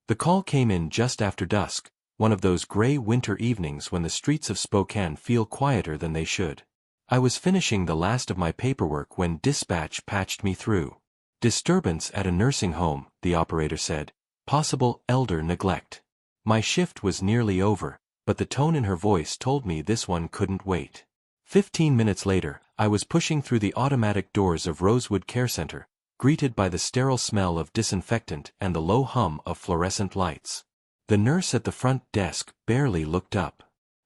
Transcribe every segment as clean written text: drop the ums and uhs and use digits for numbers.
The call came in just after dusk, one of those gray winter evenings when the streets of Spokane feel quieter than they should. I was finishing the last of my paperwork when dispatch patched me through. Disturbance at a nursing home, the operator said. Possible elder neglect. My shift was nearly over, but the tone in her voice told me this one couldn't wait. 15 minutes later, I was pushing through the automatic doors of Rosewood Care Center, greeted by the sterile smell of disinfectant and the low hum of fluorescent lights. The nurse at the front desk barely looked up.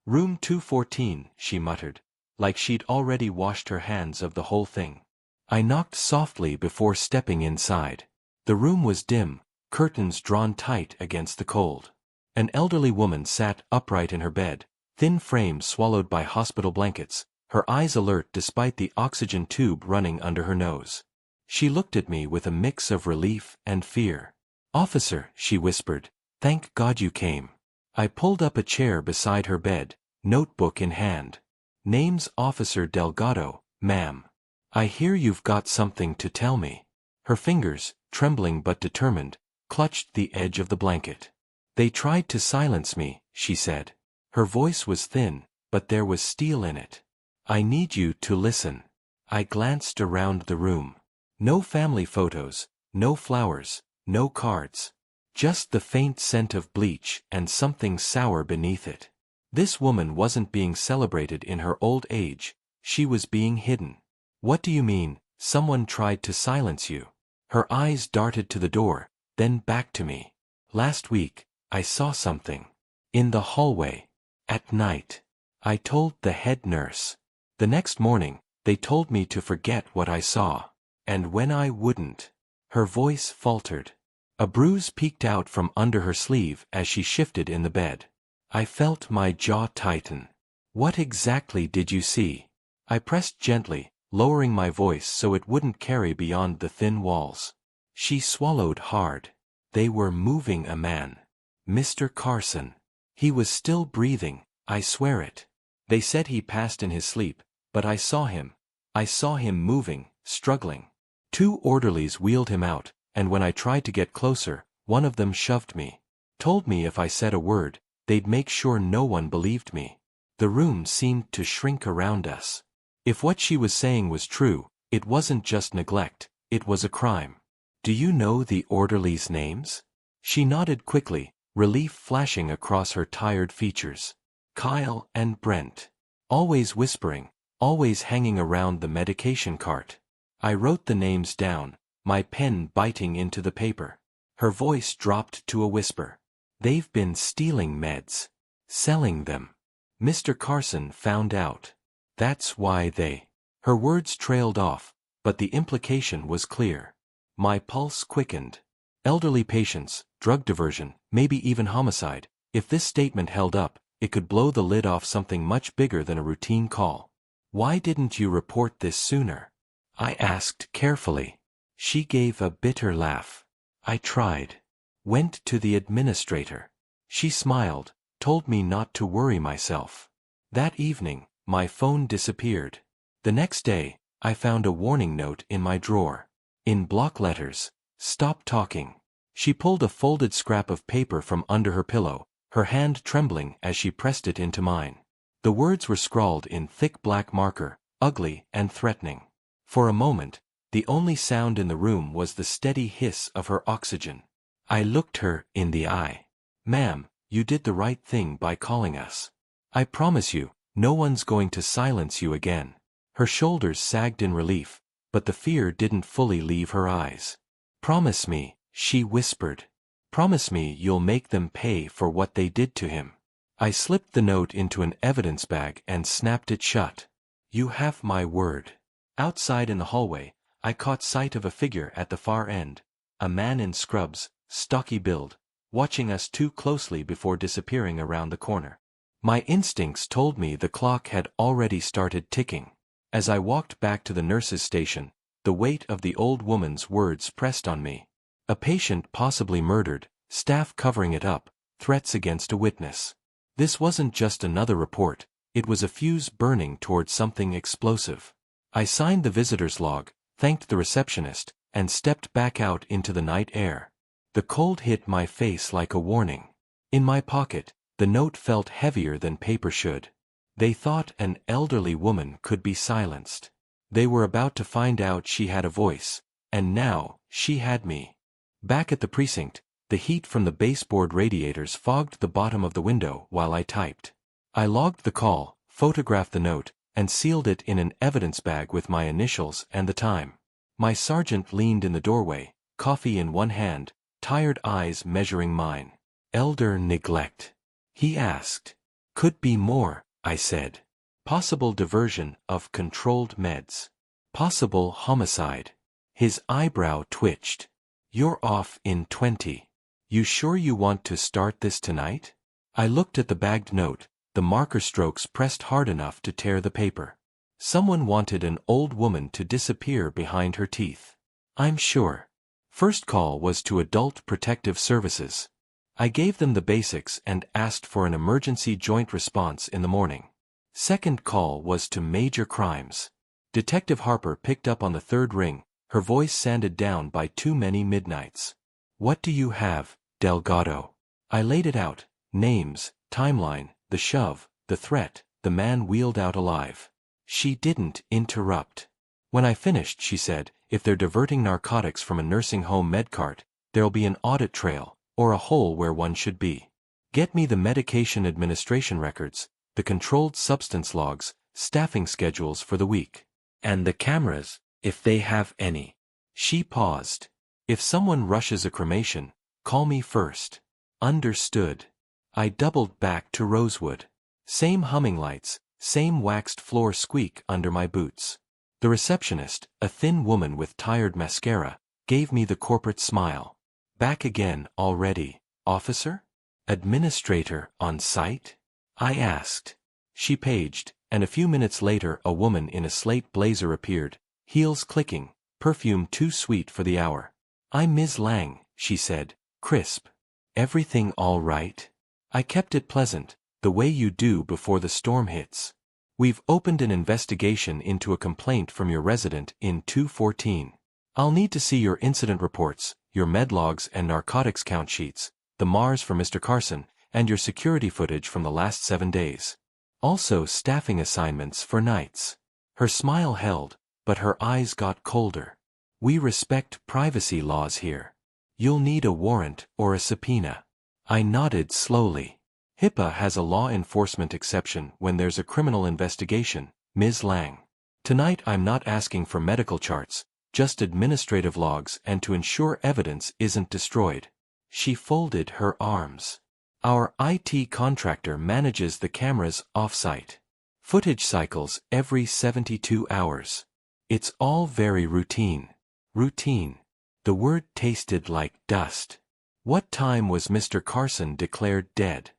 "Room 214, she muttered, like she'd already washed her hands of the whole thing. I knocked softly before stepping inside. The room was dim, curtains drawn tight against the cold. An elderly woman sat upright in her bed, thin frame swallowed by hospital blankets, her eyes alert despite the oxygen tube running under her nose. She looked at me with a mix of relief and fear. "Officer," she whispered, "thank God you came." I pulled up a chair beside her bed, notebook in hand. "Name's Officer Delgado, ma'am. I hear you've got something to tell me." Her fingers, trembling but determined, clutched the edge of the blanket. "They tried to silence me," she said. Her voice was thin, but there was steel in it. "I need you to listen." I glanced around the room. No family photos, no flowers, no cards. Just the faint scent of bleach and something sour beneath it. This woman wasn't being celebrated in her old age, she was being hidden. "What do you mean, someone tried to silence you?" Her eyes darted to the door, then back to me. "Last week, I saw something. In the hallway. At night. I told the head nurse. The next morning, they told me to forget what I saw. And when I wouldn't..." Her voice faltered. A bruise peeked out from under her sleeve as she shifted in the bed. I felt my jaw tighten. "What exactly did you see?" I pressed gently, lowering my voice so it wouldn't carry beyond the thin walls. She swallowed hard. "They were moving a man. Mr. Carson. He was still breathing, I swear it. They said he passed in his sleep, but I saw him. I saw him moving, struggling. 2 orderlies wheeled him out, and when I tried to get closer, one of them shoved me. Told me if I said a word, they'd make sure no one believed me." The room seemed to shrink around us. If what she was saying was true, it wasn't just neglect, it was a crime. "Do you know the orderlies' names?" She nodded quickly, relief flashing across her tired features. "Kyle and Brent. Always whispering, always hanging around the medication cart." I wrote the names down, my pen biting into the paper. Her voice dropped to a whisper. "They've been stealing meds. Selling them. Mr. Carson found out. That's why they..." Her words trailed off, but the implication was clear. My pulse quickened. Elderly patients, drug diversion, maybe even homicide. If this statement held up, it could blow the lid off something much bigger than a routine call. "Why didn't you report this sooner?" I asked carefully. She gave a bitter laugh. "I tried. Went to the administrator. She smiled, told me not to worry myself. That evening, my phone disappeared. The next day, I found a warning note in my drawer. In block letters, 'Stop talking.'" She pulled a folded scrap of paper from under her pillow, her hand trembling as she pressed it into mine. The words were scrawled in thick black marker, ugly and threatening. For a moment, the only sound in the room was the steady hiss of her oxygen. I looked her in the eye. "Ma'am, you did the right thing by calling us. I promise you, no one's going to silence you again." Her shoulders sagged in relief, but the fear didn't fully leave her eyes. "Promise me," she whispered. "Promise me you'll make them pay for what they did to him." I slipped the note into an evidence bag and snapped it shut. "You have my word." Outside in the hallway, I caught sight of a figure at the far end, a man in scrubs, stocky build, watching us too closely before disappearing around the corner. My instincts told me the clock had already started ticking. As I walked back to the nurse's station, the weight of the old woman's words pressed on me. A patient possibly murdered, staff covering it up, threats against a witness. This wasn't just another report, it was a fuse burning toward something explosive. I signed the visitor's log, thanked the receptionist, and stepped back out into the night air. The cold hit my face like a warning. In my pocket, the note felt heavier than paper should. They thought an elderly woman could be silenced. They were about to find out she had a voice, and now, she had me. Back at the precinct, the heat from the baseboard radiators fogged the bottom of the window while I typed. I logged the call, photographed the note, and sealed it in an evidence bag with my initials and the time. My sergeant leaned in the doorway, coffee in one hand, tired eyes measuring mine. Elder neglect, he asked. Could be more, I said. Possible diversion of controlled meds. Possible homicide. His eyebrow twitched. You're off in 20. You sure you want to start this tonight? I looked at the bagged note, the marker strokes pressed hard enough to tear the paper. Someone wanted an old woman to disappear behind her teeth. I'm sure. First call was to Adult Protective Services. I gave them the basics and asked for an emergency joint response in the morning. Second call was to Major Crimes. Detective Harper picked up on the third ring, her voice sanded down by too many midnights. What do you have, Delgado? I laid it out, names, timeline, the shove, the threat, the man wheeled out alive. She didn't interrupt. When I finished, she said, if they're diverting narcotics from a nursing home medcart, there'll be an audit trail, or a hole where one should be. Get me the medication administration records, the controlled substance logs, staffing schedules for the week. And the cameras, if they have any. She paused. If someone rushes a cremation, call me first. Understood. I doubled back to Rosewood. Same humming lights, same waxed floor squeak under my boots. The receptionist, a thin woman with tired mascara, gave me the corporate smile. Back again already, officer? Administrator on site? I asked. She paged, and a few minutes later a woman in a slate blazer appeared, heels clicking, perfume too sweet for the hour. I'm Ms. Lang, she said, crisp. Everything all right? I kept it pleasant, the way you do before the storm hits. We've opened an investigation into a complaint from your resident in 214. I'll need to see your incident reports, your med logs and narcotics count sheets, the MARS for Mr. Carson, and your security footage from the last 7 days. Also staffing assignments for nights. Her smile held, but her eyes got colder. We respect privacy laws here. You'll need a warrant or a subpoena. I nodded slowly. HIPAA has a law enforcement exception when there's a criminal investigation, Ms. Lang. Tonight I'm not asking for medical charts, just administrative logs and to ensure evidence isn't destroyed. She folded her arms. Our IT contractor manages the cameras off-site. Footage cycles every 72 hours. It's all very routine. Routine. The word tasted like dust. What time was Mr. Carson declared dead?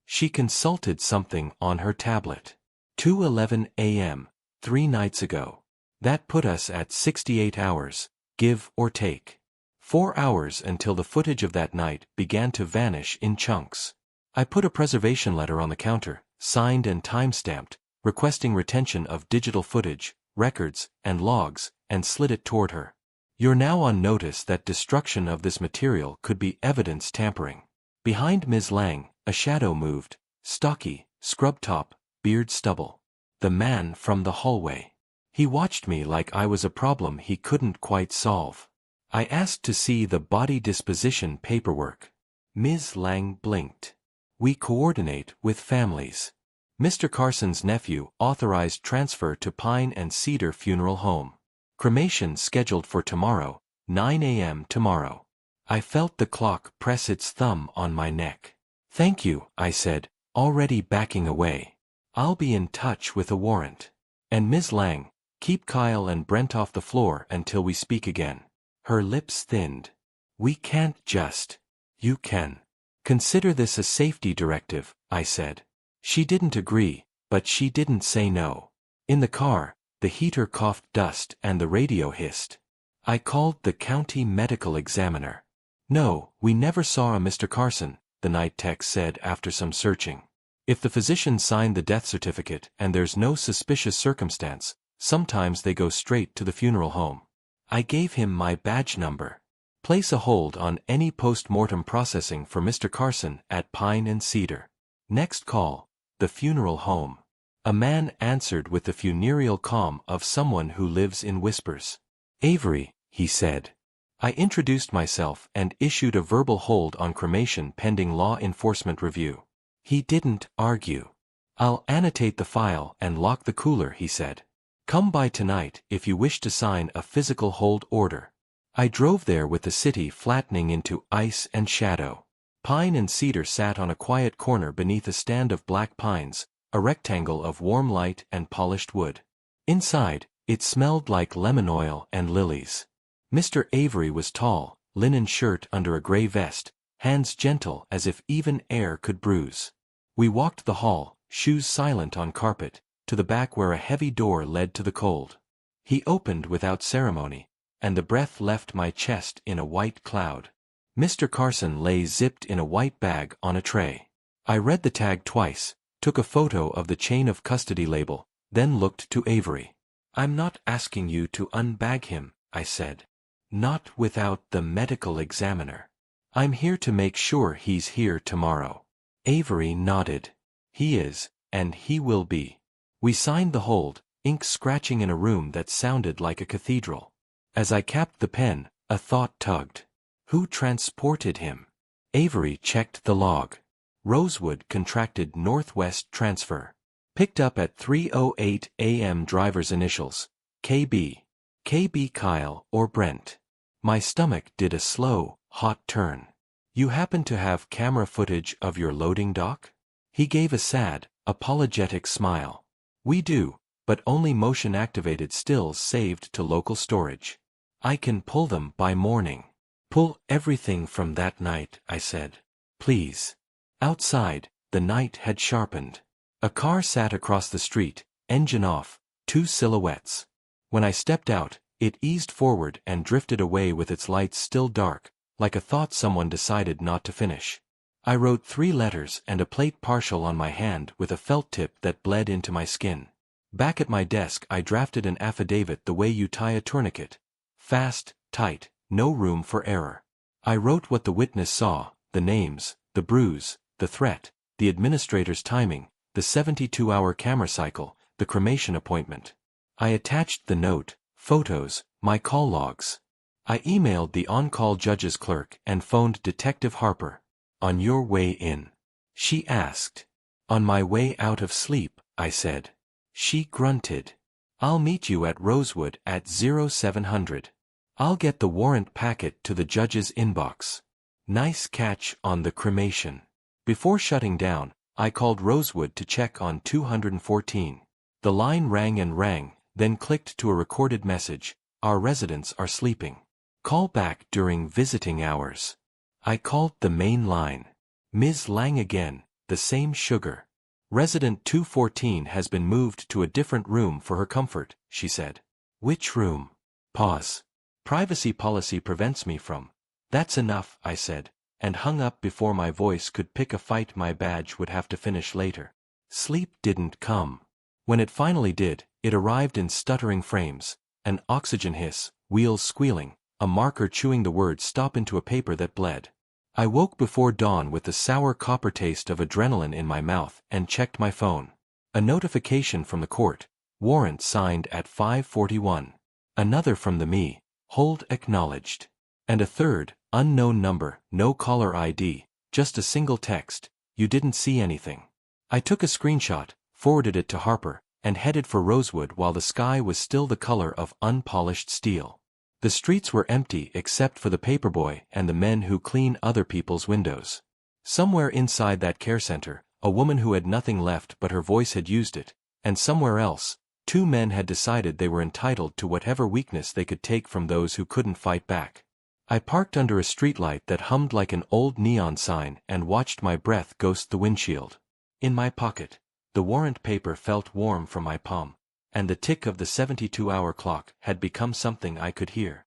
She consulted something on her tablet. 2:11 a.m., 3 nights ago. That put us at 68 hours, give or take. 4 hours until the footage of that night began to vanish in chunks. I put a preservation letter on the counter, signed and time-stamped, requesting retention of digital footage, records, and logs, and slid it toward her. You're now on notice that destruction of this material could be evidence tampering. Behind Ms. Lang, a shadow moved, stocky, scrub top, beard stubble. The man from the hallway. He watched me like I was a problem he couldn't quite solve. I asked to see the body disposition paperwork. Ms. Lang blinked. We coordinate with families. Mr. Carson's nephew authorized transfer to Pine and Cedar Funeral Home. Cremation scheduled for tomorrow, 9 a.m. tomorrow. I felt the clock press its thumb on my neck. Thank you, I said, already backing away. I'll be in touch with a warrant. And Ms. Lang, keep Kyle and Brent off the floor until we speak again. Her lips thinned. We can't just. You can. Consider this a safety directive, I said. She didn't agree, but she didn't say no. In the car, the heater coughed dust and the radio hissed. I called the county medical examiner. No, we never saw a Mr. Carson, the night tech said after some searching. If the physician signed the death certificate and there's no suspicious circumstance, sometimes they go straight to the funeral home. I gave him my badge number. Place a hold on any post-mortem processing for Mr. Carson at Pine and Cedar. Next call, the funeral home. A man answered with the funereal calm of someone who lives in whispers. Avery, he said. I introduced myself and issued a verbal hold on cremation pending law enforcement review. He didn't argue. I'll annotate the file and lock the cooler, he said. Come by tonight if you wish to sign a physical hold order. I drove there with the city flattening into ice and shadow. Pine and Cedar sat on a quiet corner beneath a stand of black pines, a rectangle of warm light and polished wood. Inside, it smelled like lemon oil and lilies. Mr. Avery was tall, linen shirt under a gray vest, hands gentle as if even air could bruise. We walked the hall, shoes silent on carpet, to the back where a heavy door led to the cold. He opened without ceremony, and the breath left my chest in a white cloud. Mr. Carson lay zipped in a white bag on a tray. I read the tag twice, took a photo of the chain of custody label, then looked to Avery. I'm not asking you to unbag him, I said. Not without the medical examiner. I'm here to make sure he's here tomorrow. Avery nodded. He is, and he will be. We signed the hold, ink scratching in a room that sounded like a cathedral. As I capped the pen, a thought tugged. Who transported him? Avery checked the log. Rosewood contracted Northwest transfer. Picked up at 3:08 a.m. driver's initials, KB. KB Kyle or Brent. My stomach did a slow, hot turn. You happen to have camera footage of your loading dock? He gave a sad, apologetic smile. We do, but only motion-activated stills saved to local storage. I can pull them by morning. Pull everything from that night, I said. Please. Outside, the night had sharpened. A car sat across the street, engine off, two silhouettes. When I stepped out, it eased forward and drifted away with its lights still dark, like a thought someone decided not to finish. I wrote 3 letters and a plate partial on my hand with a felt tip that bled into my skin. Back at my desk I drafted an affidavit the way you tie a tourniquet. Fast, tight, no room for error. I wrote what the witness saw, the names, the bruise, the threat, the administrator's timing, the 72-hour camera cycle, the cremation appointment. I attached the note, photos, my call logs. I emailed the on-call judge's clerk and phoned Detective Harper. On your way in? She asked. On my way out of sleep, I said. She grunted. I'll meet you at Rosewood at 0700. I'll get the warrant packet to the judge's inbox. Nice catch on the cremation. Before shutting down, I called Rosewood to check on 214. The line rang and rang, then clicked to a recorded message. Our residents are sleeping. Call back during visiting hours. I called the main line. Ms. Lang again, the same sugar. Resident 214 has been moved to a different room for her comfort, she said. Which room? Pause. Privacy policy prevents me from. That's enough, I said, and hung up before my voice could pick a fight my badge would have to finish later. Sleep didn't come. When it finally did, it arrived in stuttering frames, an oxygen hiss, wheels squealing, a marker chewing the word stop into a paper that bled. I woke before dawn with the sour copper taste of adrenaline in my mouth and checked my phone. A notification from the court, warrant signed at 5:41. Another from the me, hold acknowledged. And a third, unknown number, no caller ID, just a single text, you didn't see anything. I took a screenshot, forwarded it to Harper, and headed for Rosewood while the sky was still the color of unpolished steel. The streets were empty except for the paperboy and the men who clean other people's windows. Somewhere inside that care center, a woman who had nothing left but her voice had used it, and somewhere else, 2 men had decided they were entitled to whatever weakness they could take from those who couldn't fight back. I parked under a streetlight that hummed like an old neon sign and watched my breath ghost the windshield. In my pocket, the warrant paper felt warm from my palm, and the tick of the 72-hour clock had become something I could hear.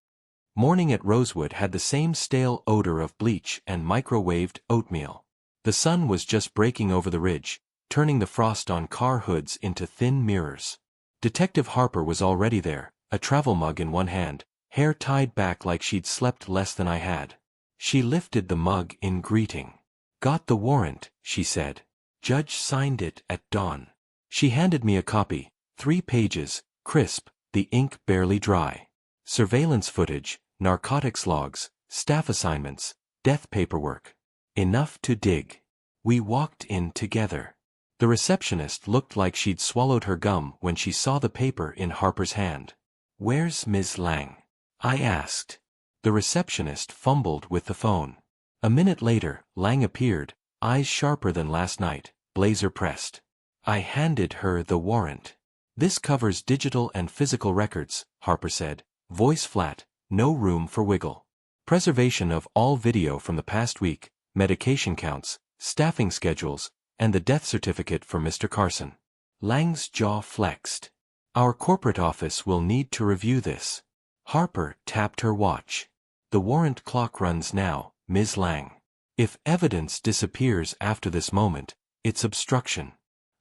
Morning at Rosewood had the same stale odor of bleach and microwaved oatmeal. The sun was just breaking over the ridge, turning the frost on car hoods into thin mirrors. Detective Harper was already there, a travel mug in one hand, hair tied back like she'd slept less than I had. She lifted the mug in greeting. "Got the warrant," she said. "Judge signed it at dawn." She handed me a copy, 3 pages, crisp, the ink barely dry. Surveillance footage, narcotics logs, staff assignments, death paperwork. Enough to dig. We walked in together. The receptionist looked like she'd swallowed her gum when she saw the paper in Harper's hand. "Where's Ms. Lang?" I asked. The receptionist fumbled with the phone. A minute later, Lang appeared, eyes sharper than last night, blazer pressed. I handed her the warrant. "This covers digital and physical records," Harper said, voice flat, no room for wiggle. "Preservation of all video from the past week, medication counts, staffing schedules, and the death certificate for Mr. Carson." Lang's jaw flexed. "Our corporate office will need to review this." Harper tapped her watch. "The warrant clock runs now, Ms. Lang. If evidence disappears after this moment, it's obstruction."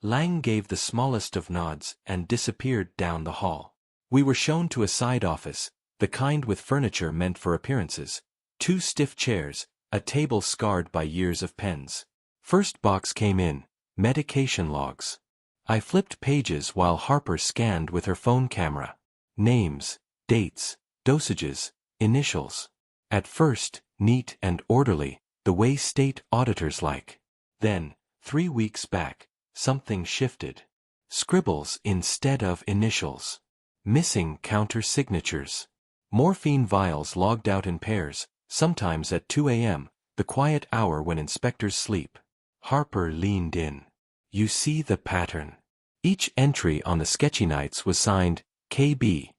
Lang gave the smallest of nods and disappeared down the hall. We were shown to a side office, the kind with furniture meant for appearances, 2 stiff chairs, a table scarred by years of pens. First box came in, medication logs. I flipped pages while Harper scanned with her phone camera. Names, dates, dosages, initials. At first, neat and orderly, the way state auditors like. Then, 3 weeks back, something shifted. Scribbles instead of initials. Missing counter-signatures. Morphine vials logged out in pairs, sometimes at 2 a.m., the quiet hour when inspectors sleep. Harper leaned in. "You see the pattern." Each entry on the sketchy nights was signed, KB.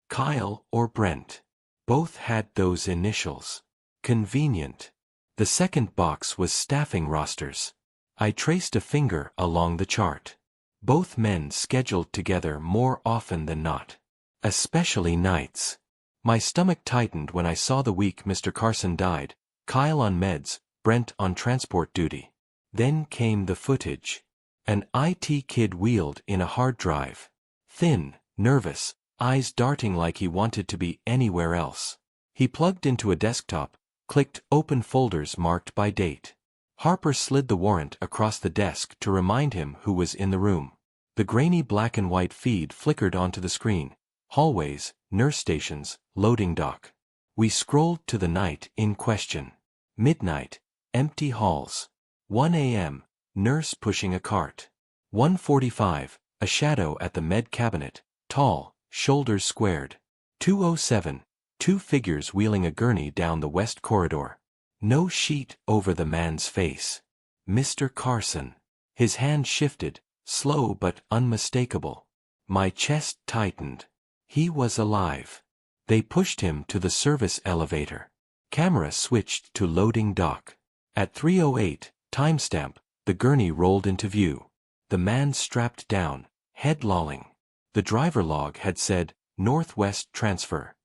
Kyle or Brent. Both had those initials. Convenient. The second box was staffing rosters. I traced a finger along the chart. Both men scheduled together more often than not. Especially nights. My stomach tightened when I saw the week Mr. Carson died, Kyle on meds, Brent on transport duty. Then came the footage. An IT kid wheeled in a hard drive. Thin, nervous, eyes darting like he wanted to be anywhere else. He plugged into a desktop, clicked open folders marked by date. Harper slid the warrant across the desk to remind him who was in the room. The grainy black and white feed flickered onto the screen. Hallways, nurse stations, loading dock. We scrolled to the night in question. Midnight, empty halls. 1 a.m., nurse pushing a cart. 1:45, a shadow at the med cabinet, tall, shoulders squared. 2:07, 2 figures wheeling a gurney down the west corridor. No sheet over the man's face. Mr. Carson. His hand shifted, slow but unmistakable. My chest tightened. He was alive. They pushed him to the service elevator. Camera switched to loading dock. At 3:08, timestamp, the gurney rolled into view. The man strapped down, head lolling. The driver log had said, Northwest Transfer.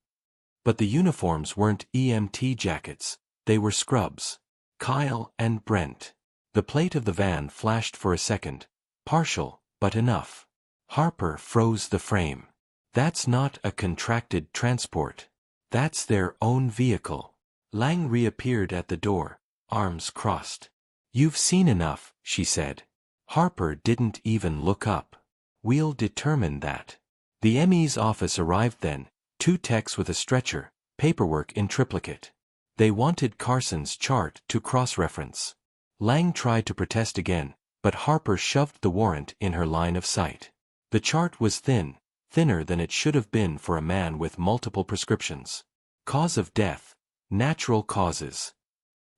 But the uniforms weren't EMT jackets, they were scrubs. Kyle and Brent. The plate of the van flashed for a second, partial, but enough. Harper froze the frame. That's not a contracted transport. That's their own vehicle. Lang reappeared at the door, arms crossed. "You've seen enough," she said. Harper didn't even look up. "We'll determine that." The ME's office arrived then, 2 techs with a stretcher, paperwork in triplicate. They wanted Carson's chart to cross-reference. Lang tried to protest again, but Harper shoved the warrant in her line of sight. The chart was thin, thinner than it should have been for a man with multiple prescriptions. Cause of death, natural causes.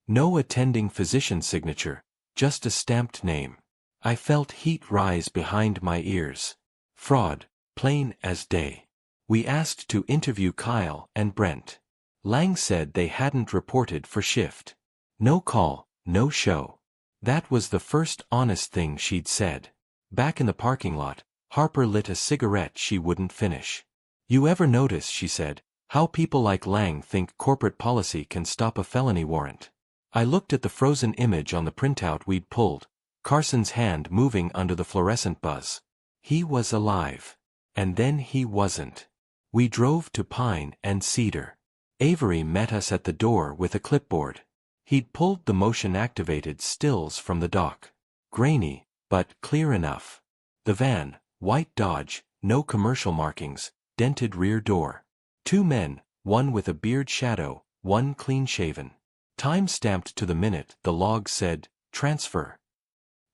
No attending physician's signature, just a stamped name. I felt heat rise behind my ears. Fraud, plain as day. We asked to interview Kyle and Brent. Lang said they hadn't reported for shift. No call, no show. That was the first honest thing she'd said. Back in the parking lot, Harper lit a cigarette she wouldn't finish. "You ever notice," she said, "how people like Lang think corporate policy can stop a felony warrant?" I looked at the frozen image on the printout we'd pulled, Carson's hand moving under the fluorescent buzz. He was alive. And then he wasn't. We drove to Pine and Cedar. Avery met us at the door with a clipboard. He'd pulled the motion-activated stills from the dock. Grainy, but clear enough. The van, white Dodge, no commercial markings, dented rear door. 2 men, one with a beard shadow, one clean-shaven. Time stamped to the minute, the log said, transfer.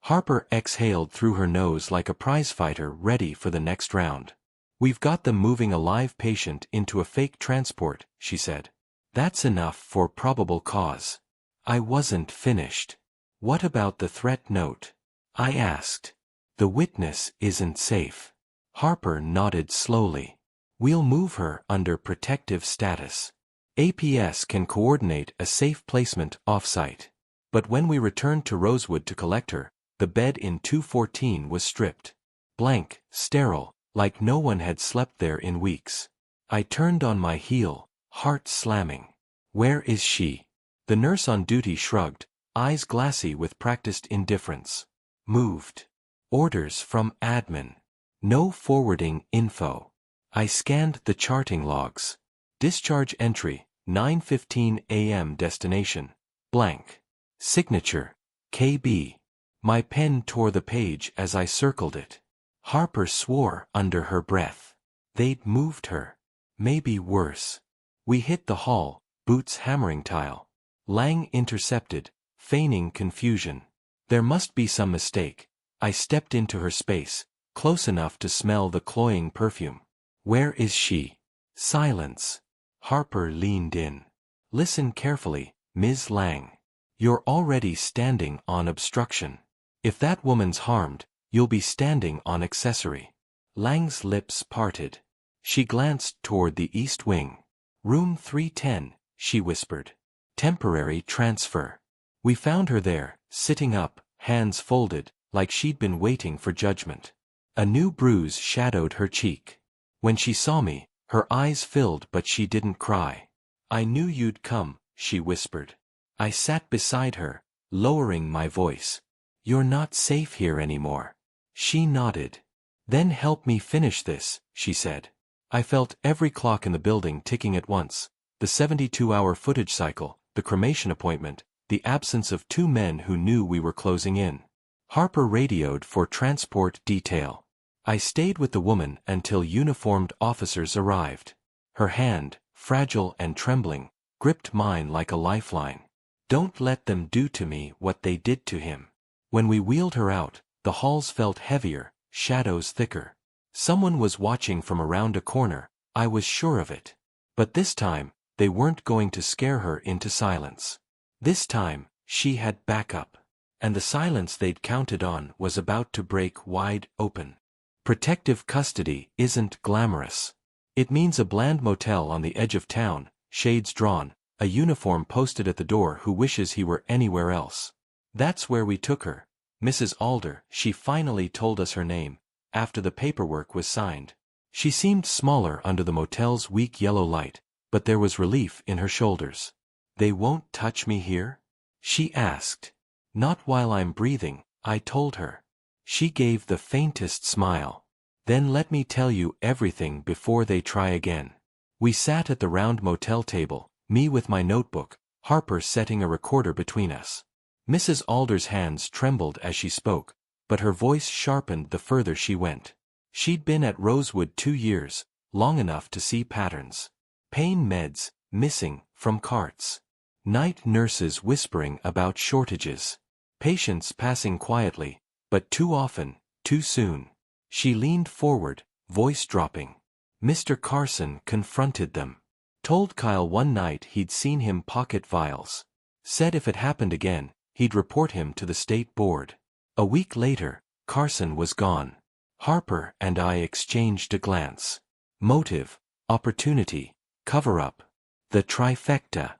Harper exhaled through her nose like a prizefighter ready for the next round. We've got them moving a live patient into a fake transport, she said. That's enough for probable cause. I wasn't finished. What about the threat note? I asked. The witness isn't safe. Harper nodded slowly. We'll move her under protective status. APS can coordinate a safe placement off-site. But when we returned to Rosewood to collect her, the bed in 214 was stripped. Blank, sterile, like no one had slept there in weeks. I turned on my heel, heart slamming. Where is she? The nurse on duty shrugged, eyes glassy with practiced indifference. Moved. Orders from admin. No forwarding info. I scanned the charting logs. Discharge entry, 9:15 a.m. destination. Blank. Signature, KB. My pen tore the page as I circled it. Harper swore under her breath. They'd moved her. Maybe worse. We hit the hall, boots hammering tile. Lang intercepted, feigning confusion. There must be some mistake. I stepped into her space, close enough to smell the cloying perfume. Where is she? Silence. Harper leaned in. Listen carefully, Ms. Lang. You're already standing on obstruction. If that woman's harmed, you'll be standing on accessory. Lang's lips parted. She glanced toward the east wing. Room 310, she whispered. Temporary transfer. We found her there, sitting up, hands folded, like she'd been waiting for judgment. A new bruise shadowed her cheek. When she saw me, her eyes filled but she didn't cry. I knew you'd come, she whispered. I sat beside her, lowering my voice. You're not safe here anymore. She nodded. Then help me finish this, she said. I felt every clock in the building ticking at once. The 72-hour footage cycle, the cremation appointment, the absence of 2 men who knew we were closing in. Harper radioed for transport detail. I stayed with the woman until uniformed officers arrived. Her hand, fragile and trembling, gripped mine like a lifeline. Don't let them do to me what they did to him. When we wheeled her out, the halls felt heavier, shadows thicker. Someone was watching from around a corner, I was sure of it. But this time, they weren't going to scare her into silence. This time, she had backup. And the silence they'd counted on was about to break wide open. Protective custody isn't glamorous. It means a bland motel on the edge of town, shades drawn, a uniform posted at the door who wishes he were anywhere else. That's where we took her. Mrs. Alder, she finally told us her name, after the paperwork was signed. She seemed smaller under the motel's weak yellow light, but there was relief in her shoulders. They won't touch me here? She asked. Not while I'm breathing, I told her. She gave the faintest smile. Then let me tell you everything before they try again. We sat at the round motel table, me with my notebook, Harper setting a recorder between us. Mrs. Alder's hands trembled as she spoke, but her voice sharpened the further she went. She'd been at Rosewood 2 years, long enough to see patterns. Pain meds, missing, from carts. Night nurses whispering about shortages. Patients passing quietly, but too often, too soon. She leaned forward, voice dropping. Mr. Carson confronted them. Told Kyle one night he'd seen him pocket vials. Said if it happened again, he'd report him to the state board. A week later, Carson was gone. Harper and I exchanged a glance. Motive, opportunity, cover-up. The trifecta.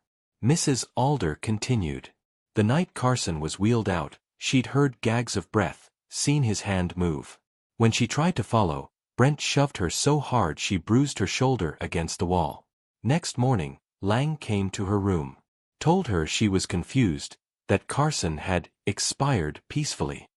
Mrs. Alder continued. The night Carson was wheeled out, she'd heard gags of breath, seen his hand move. When she tried to follow, Brent shoved her so hard she bruised her shoulder against the wall. Next morning, Lang came to her room. Told her she was confused, that Carson had expired peacefully.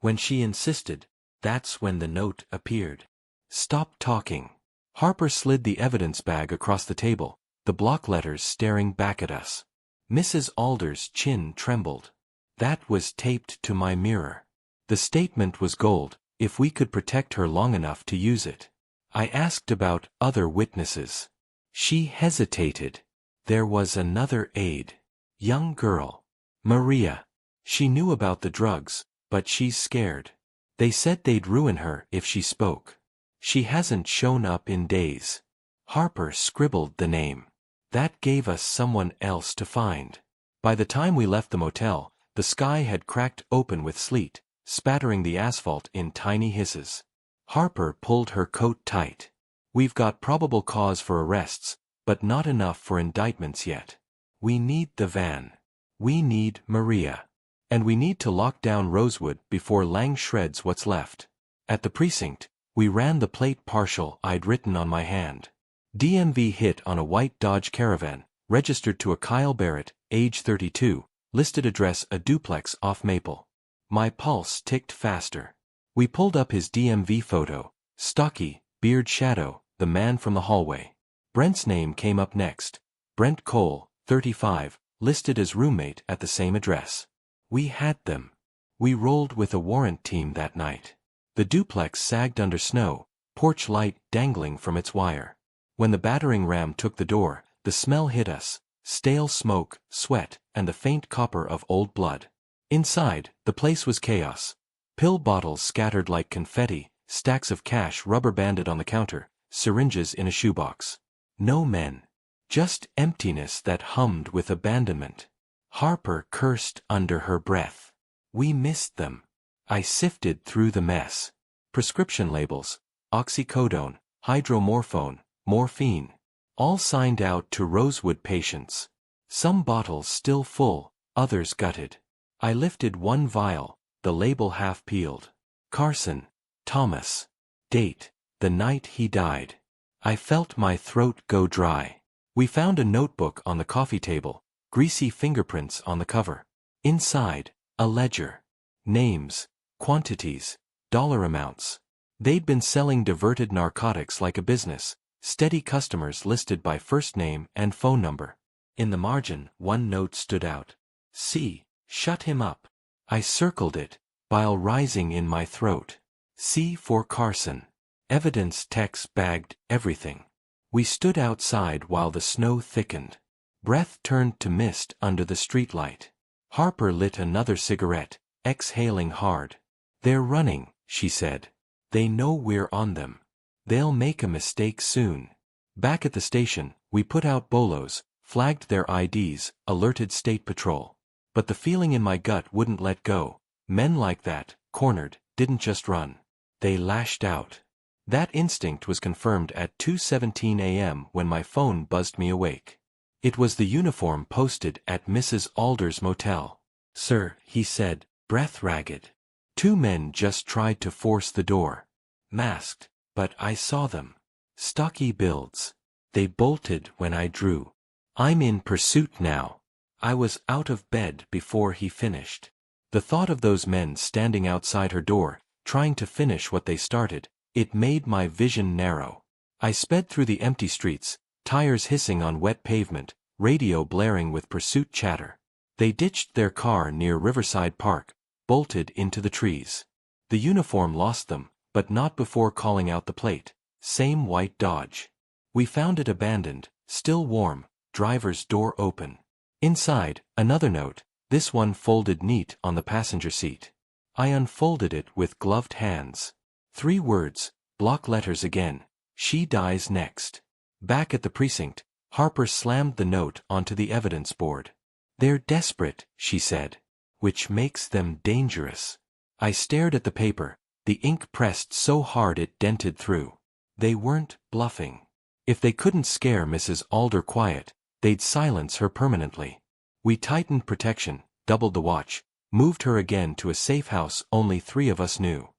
When she insisted, that's when the note appeared. Stop talking. Harper slid the evidence bag across the table, the block letters staring back at us. Mrs. Alder's chin trembled. That was taped to my mirror. The statement was gold, if we could protect her long enough to use it. I asked about other witnesses. She hesitated. There was another aide. Young girl. Maria. She knew about the drugs, but she's scared. They said they'd ruin her if she spoke. She hasn't shown up in days. Harper scribbled the name. That gave us someone else to find. By the time we left the motel, the sky had cracked open with sleet, spattering the asphalt in tiny hisses. Harper pulled her coat tight. We've got probable cause for arrests, but not enough for indictments yet. We need the van. We need Maria. And we need to lock down Rosewood before Lang shreds what's left. At the precinct, we ran the plate partial I'd written on my hand. DMV hit on a white Dodge Caravan, registered to a Kyle Barrett, age 32, listed address a duplex off Maple. My pulse ticked faster. We pulled up his DMV photo, stocky, beard shadow, the man from the hallway. Brent's name came up next. Brent Cole, 35, listed as roommate at the same address. We had them. We rolled with a warrant team that night. The duplex sagged under snow, porch light dangling from its wire. When the battering ram took the door, the smell hit us, stale smoke, sweat, and the faint copper of old blood. Inside, the place was chaos. Pill bottles scattered like confetti, stacks of cash rubber-banded on the counter, syringes in a shoebox. No men. Just emptiness that hummed with abandonment. Harper cursed under her breath. We missed them. I sifted through the mess. Prescription labels, oxycodone, hydromorphone, morphine. All signed out to Rosewood patients. Some bottles still full, others gutted. I lifted one vial, the label half peeled. Carson. Thomas. Date. The night he died. I felt my throat go dry. We found a notebook on the coffee table, greasy fingerprints on the cover. Inside, a ledger. Names, quantities, dollar amounts. They'd been selling diverted narcotics like a business, steady customers listed by first name and phone number. In the margin, one note stood out. C. Shut him up. I circled it, bile rising in my throat. C for Carson. Evidence techs bagged everything. We stood outside while the snow thickened. Breath turned to mist under the streetlight. Harper lit another cigarette, exhaling hard. They're running, she said. They know we're on them. They'll make a mistake soon. Back at the station, we put out bolos, flagged their IDs, alerted State Patrol. But the feeling in my gut wouldn't let go. Men like that, cornered, didn't just run. They lashed out. That instinct was confirmed at 2:17 a.m. when my phone buzzed me awake. It was the uniform posted at Mrs. Alder's motel. Sir, he said, breath ragged. Two men just tried to force the door. Masked, but I saw them. Stocky builds. They bolted when I drew. I'm in pursuit now. I was out of bed before he finished. The thought of those men standing outside her door, trying to finish what they started, it made my vision narrow. I sped through the empty streets, tires hissing on wet pavement, radio blaring with pursuit chatter. They ditched their car near Riverside Park, bolted into the trees. The uniform lost them, but not before calling out the plate. Same white Dodge. We found it abandoned, still warm, driver's door open. Inside, another note, this one folded neat on the passenger seat. I unfolded it with gloved hands. 3 words, block letters again. She dies next. Back at the precinct, Harper slammed the note onto the evidence board. They're desperate, she said. Which makes them dangerous. I stared at the paper, the ink pressed so hard it dented through. They weren't bluffing. If they couldn't scare Mrs. Alder quiet, they'd silence her permanently. We tightened protection, doubled the watch, moved her again to a safe house only 3 of us knew.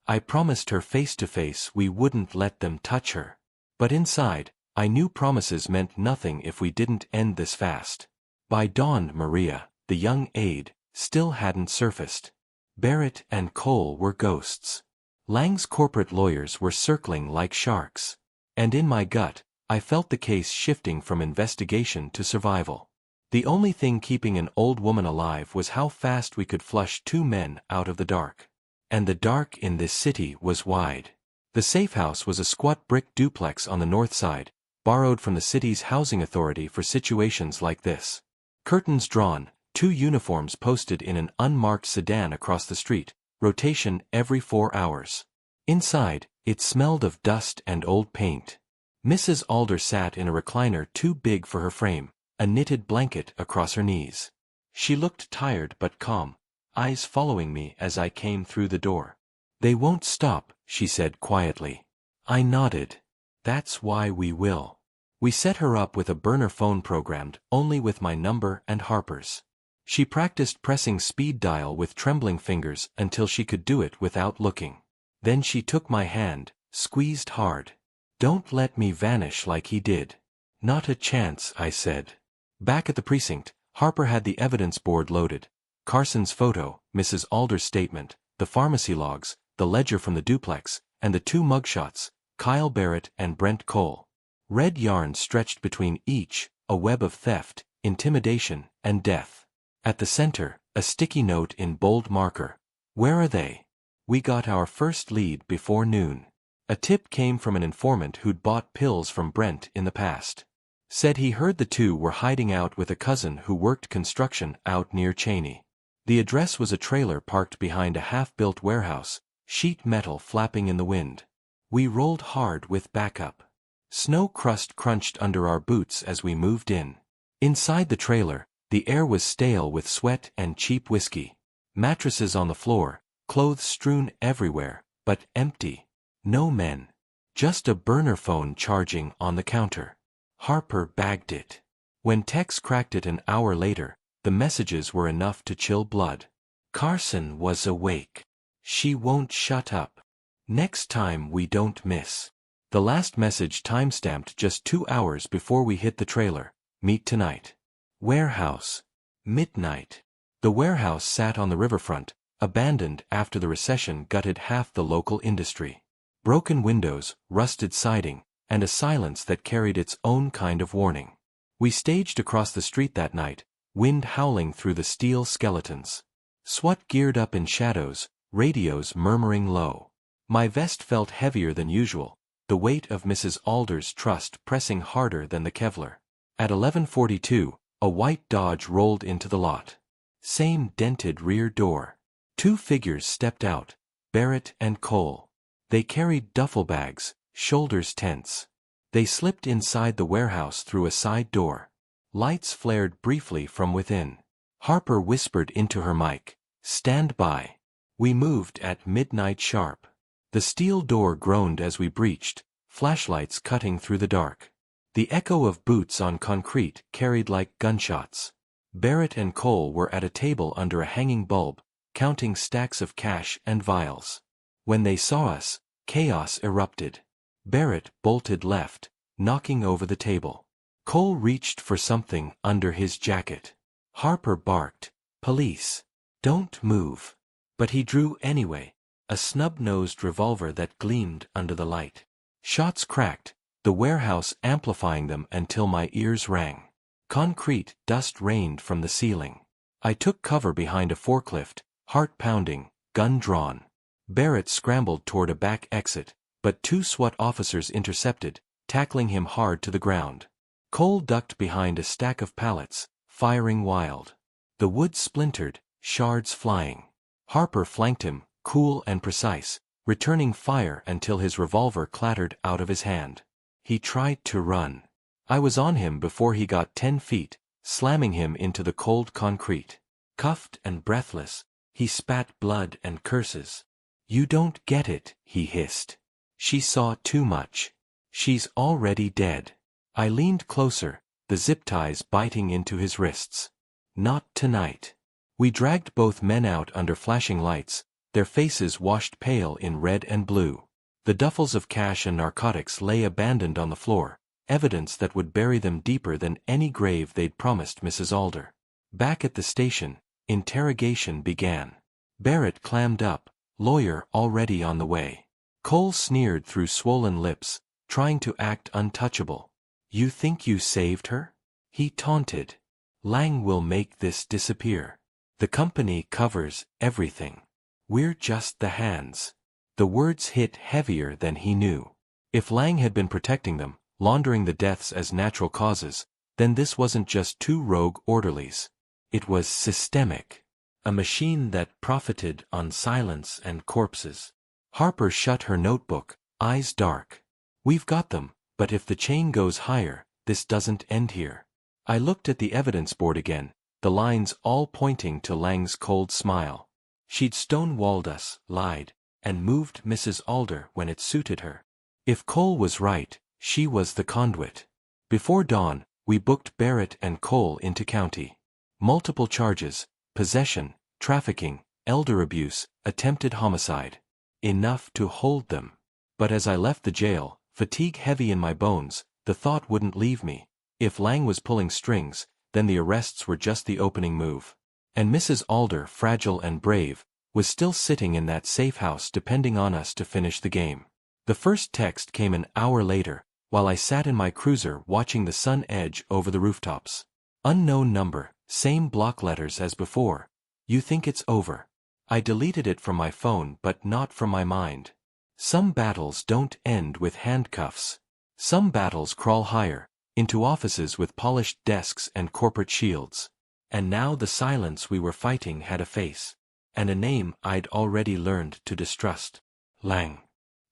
I promised her face to face we wouldn't let them touch her. But inside, I knew promises meant nothing if we didn't end this fast. By dawn, Maria, the young aide, still hadn't surfaced. Barrett and Cole were ghosts. Lang's corporate lawyers were circling like sharks. And in my gut, I felt the case shifting from investigation to survival. The only thing keeping an old woman alive was how fast we could flush two men out of the dark. And the dark in this city was wide. The safe house was a squat brick duplex on the north side, borrowed from the city's housing authority for situations like this. Curtains drawn, two uniforms posted in an unmarked sedan across the street, rotation every 4 hours. Inside, it smelled of dust and old paint. Mrs. Alder sat in a recliner too big for her frame, a knitted blanket across her knees. She looked tired but calm, eyes following me as I came through the door. "They won't stop," she said quietly. I nodded. "That's why we will." We set her up with a burner phone programmed only with my number and Harper's. She practiced pressing speed dial with trembling fingers until she could do it without looking. Then she took my hand, squeezed hard. "Don't let me vanish like he did." "Not a chance," I said. Back at the precinct, Harper had the evidence board loaded. Carson's photo, Mrs. Alder's statement, the pharmacy logs, the ledger from the duplex, and the two mugshots, Kyle Barrett and Brent Cole. Red yarn stretched between each, a web of theft, intimidation, and death. At the center, a sticky note in bold marker. "Where are they?" We got our first lead before noon. A tip came from an informant who'd bought pills from Brent in the past. Said he heard the two were hiding out with a cousin who worked construction out near Cheney. The address was a trailer parked behind a half-built warehouse, sheet metal flapping in the wind. We rolled hard with backup. Snow crust crunched under our boots as we moved in. Inside the trailer, the air was stale with sweat and cheap whiskey. Mattresses on the floor, clothes strewn everywhere, but empty. No men. Just a burner phone charging on the counter. Harper bagged it. When Tex cracked it an hour later, the messages were enough to chill blood. Carson was awake. She won't shut up. Next time we don't miss. The last message timestamped just 2 hours before we hit the trailer. Meet tonight. Warehouse. Midnight. The warehouse sat on the riverfront, abandoned after the recession gutted half the local industry. Broken windows, rusted siding, and a silence that carried its own kind of warning. We staged across the street that night, wind howling through the steel skeletons. SWAT geared up in shadows, radios murmuring low. My vest felt heavier than usual, the weight of Mrs. Alder's trust pressing harder than the Kevlar. At 11:42, a white Dodge rolled into the lot. Same dented rear door. Two figures stepped out, Barrett and Cole. They carried duffel bags, shoulders tense. They slipped inside the warehouse through a side door. Lights flared briefly from within. Harper whispered into her mic, "Stand by." We moved at midnight sharp. The steel door groaned as we breached, flashlights cutting through the dark. The echo of boots on concrete carried like gunshots. Barrett and Cole were at a table under a hanging bulb, counting stacks of cash and vials. When they saw us, chaos erupted. Barrett bolted left, knocking over the table. Cole reached for something under his jacket. Harper barked, "Police. Don't move." But he drew anyway, a snub-nosed revolver that gleamed under the light. Shots cracked, the warehouse amplifying them until my ears rang. Concrete dust rained from the ceiling. I took cover behind a forklift, heart pounding, gun drawn. Barrett scrambled toward a back exit, but two SWAT officers intercepted, tackling him hard to the ground. Cole ducked behind a stack of pallets, firing wild. The wood splintered, shards flying. Harper flanked him, cool and precise, returning fire until his revolver clattered out of his hand. He tried to run. I was on him before he got 10 feet, slamming him into the cold concrete. Cuffed and breathless, he spat blood and curses. "You don't get it," he hissed. "She saw too much. She's already dead." I leaned closer, the zip ties biting into his wrists. "Not tonight." We dragged both men out under flashing lights, their faces washed pale in red and blue. The duffels of cash and narcotics lay abandoned on the floor, evidence that would bury them deeper than any grave they'd promised Mrs. Alder. Back at the station, interrogation began. Barrett clammed up, lawyer already on the way. Cole sneered through swollen lips, trying to act untouchable. You think you saved her? He taunted. Lang will make this disappear. The company covers everything. We're just the hands. The words hit heavier than he knew. If Lang had been protecting them, laundering the deaths as natural causes, then this wasn't just two rogue orderlies. It was systemic. A machine that profited on silence and corpses. Harper shut her notebook, eyes dark. We've got them, but if the chain goes higher, this doesn't end here. I looked at the evidence board again, the lines all pointing to Lang's cold smile. She'd stonewalled us, lied, and moved Mrs. Alder when it suited her. If Cole was right, she was the conduit. Before dawn, we booked Barrett and Cole into county. Multiple charges: possession, trafficking, elder abuse, attempted homicide. Enough to hold them. But as I left the jail, fatigue heavy in my bones, the thought wouldn't leave me. If Lang was pulling strings, then the arrests were just the opening move. And Mrs. Alder, fragile and brave, was still sitting in that safe house depending on us to finish the game. The first text came an hour later, while I sat in my cruiser watching the sun edge over the rooftops. Unknown number, same block letters as before. You think it's over. I deleted it from my phone but not from my mind. Some battles don't end with handcuffs. Some battles crawl higher, into offices with polished desks and corporate shields. And now the silence we were fighting had a face. And a name I'd already learned to distrust. Lang.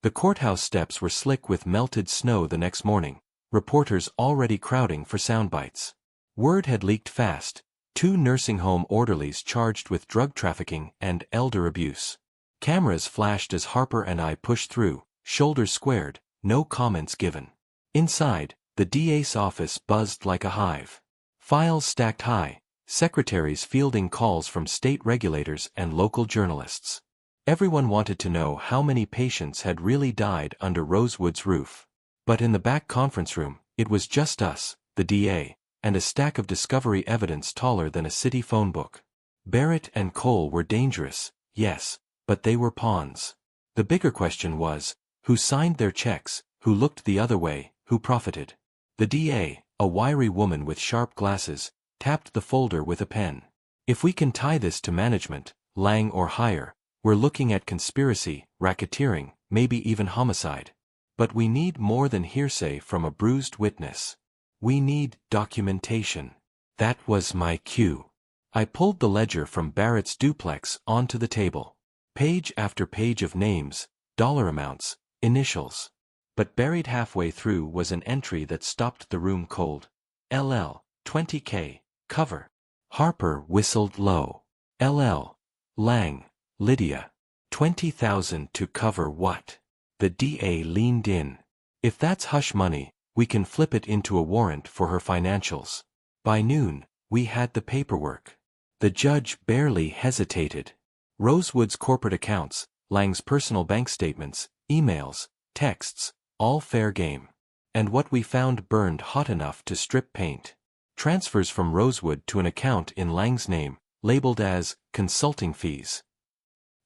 The courthouse steps were slick with melted snow the next morning, reporters already crowding for soundbites. Word had leaked fast: 2 nursing home orderlies charged with drug trafficking and elder abuse. Cameras flashed as Harper and I pushed through, shoulders squared, no comments given. Inside, the DA's office buzzed like a hive. Files stacked high, secretaries fielding calls from state regulators and local journalists. Everyone wanted to know how many patients had really died under Rosewood's roof. But in the back conference room, it was just us, the DA, and a stack of discovery evidence taller than a city phone book. Barrett and Cole were dangerous, yes, but they were pawns. The bigger question was, who signed their checks, who looked the other way, who profited? The DA, a wiry woman with sharp glasses, tapped the folder with a pen. If we can tie this to management, Lang or higher, we're looking at conspiracy, racketeering, maybe even homicide. But we need more than hearsay from a bruised witness. We need documentation. That was my cue. I pulled the ledger from Barrett's duplex onto the table. Page after page of names, dollar amounts, initials. But buried halfway through was an entry that stopped the room cold. LL, 20K, cover. Harper whistled low. LL. Lang. Lydia. 20,000 to cover what? The DA leaned in. If that's hush money, we can flip it into a warrant for her financials. By noon, we had the paperwork. The judge barely hesitated. Rosewood's corporate accounts, Lang's personal bank statements, emails, texts, all fair game. And what we found burned hot enough to strip paint. Transfers from Rosewood to an account in Lang's name, labeled as consulting fees.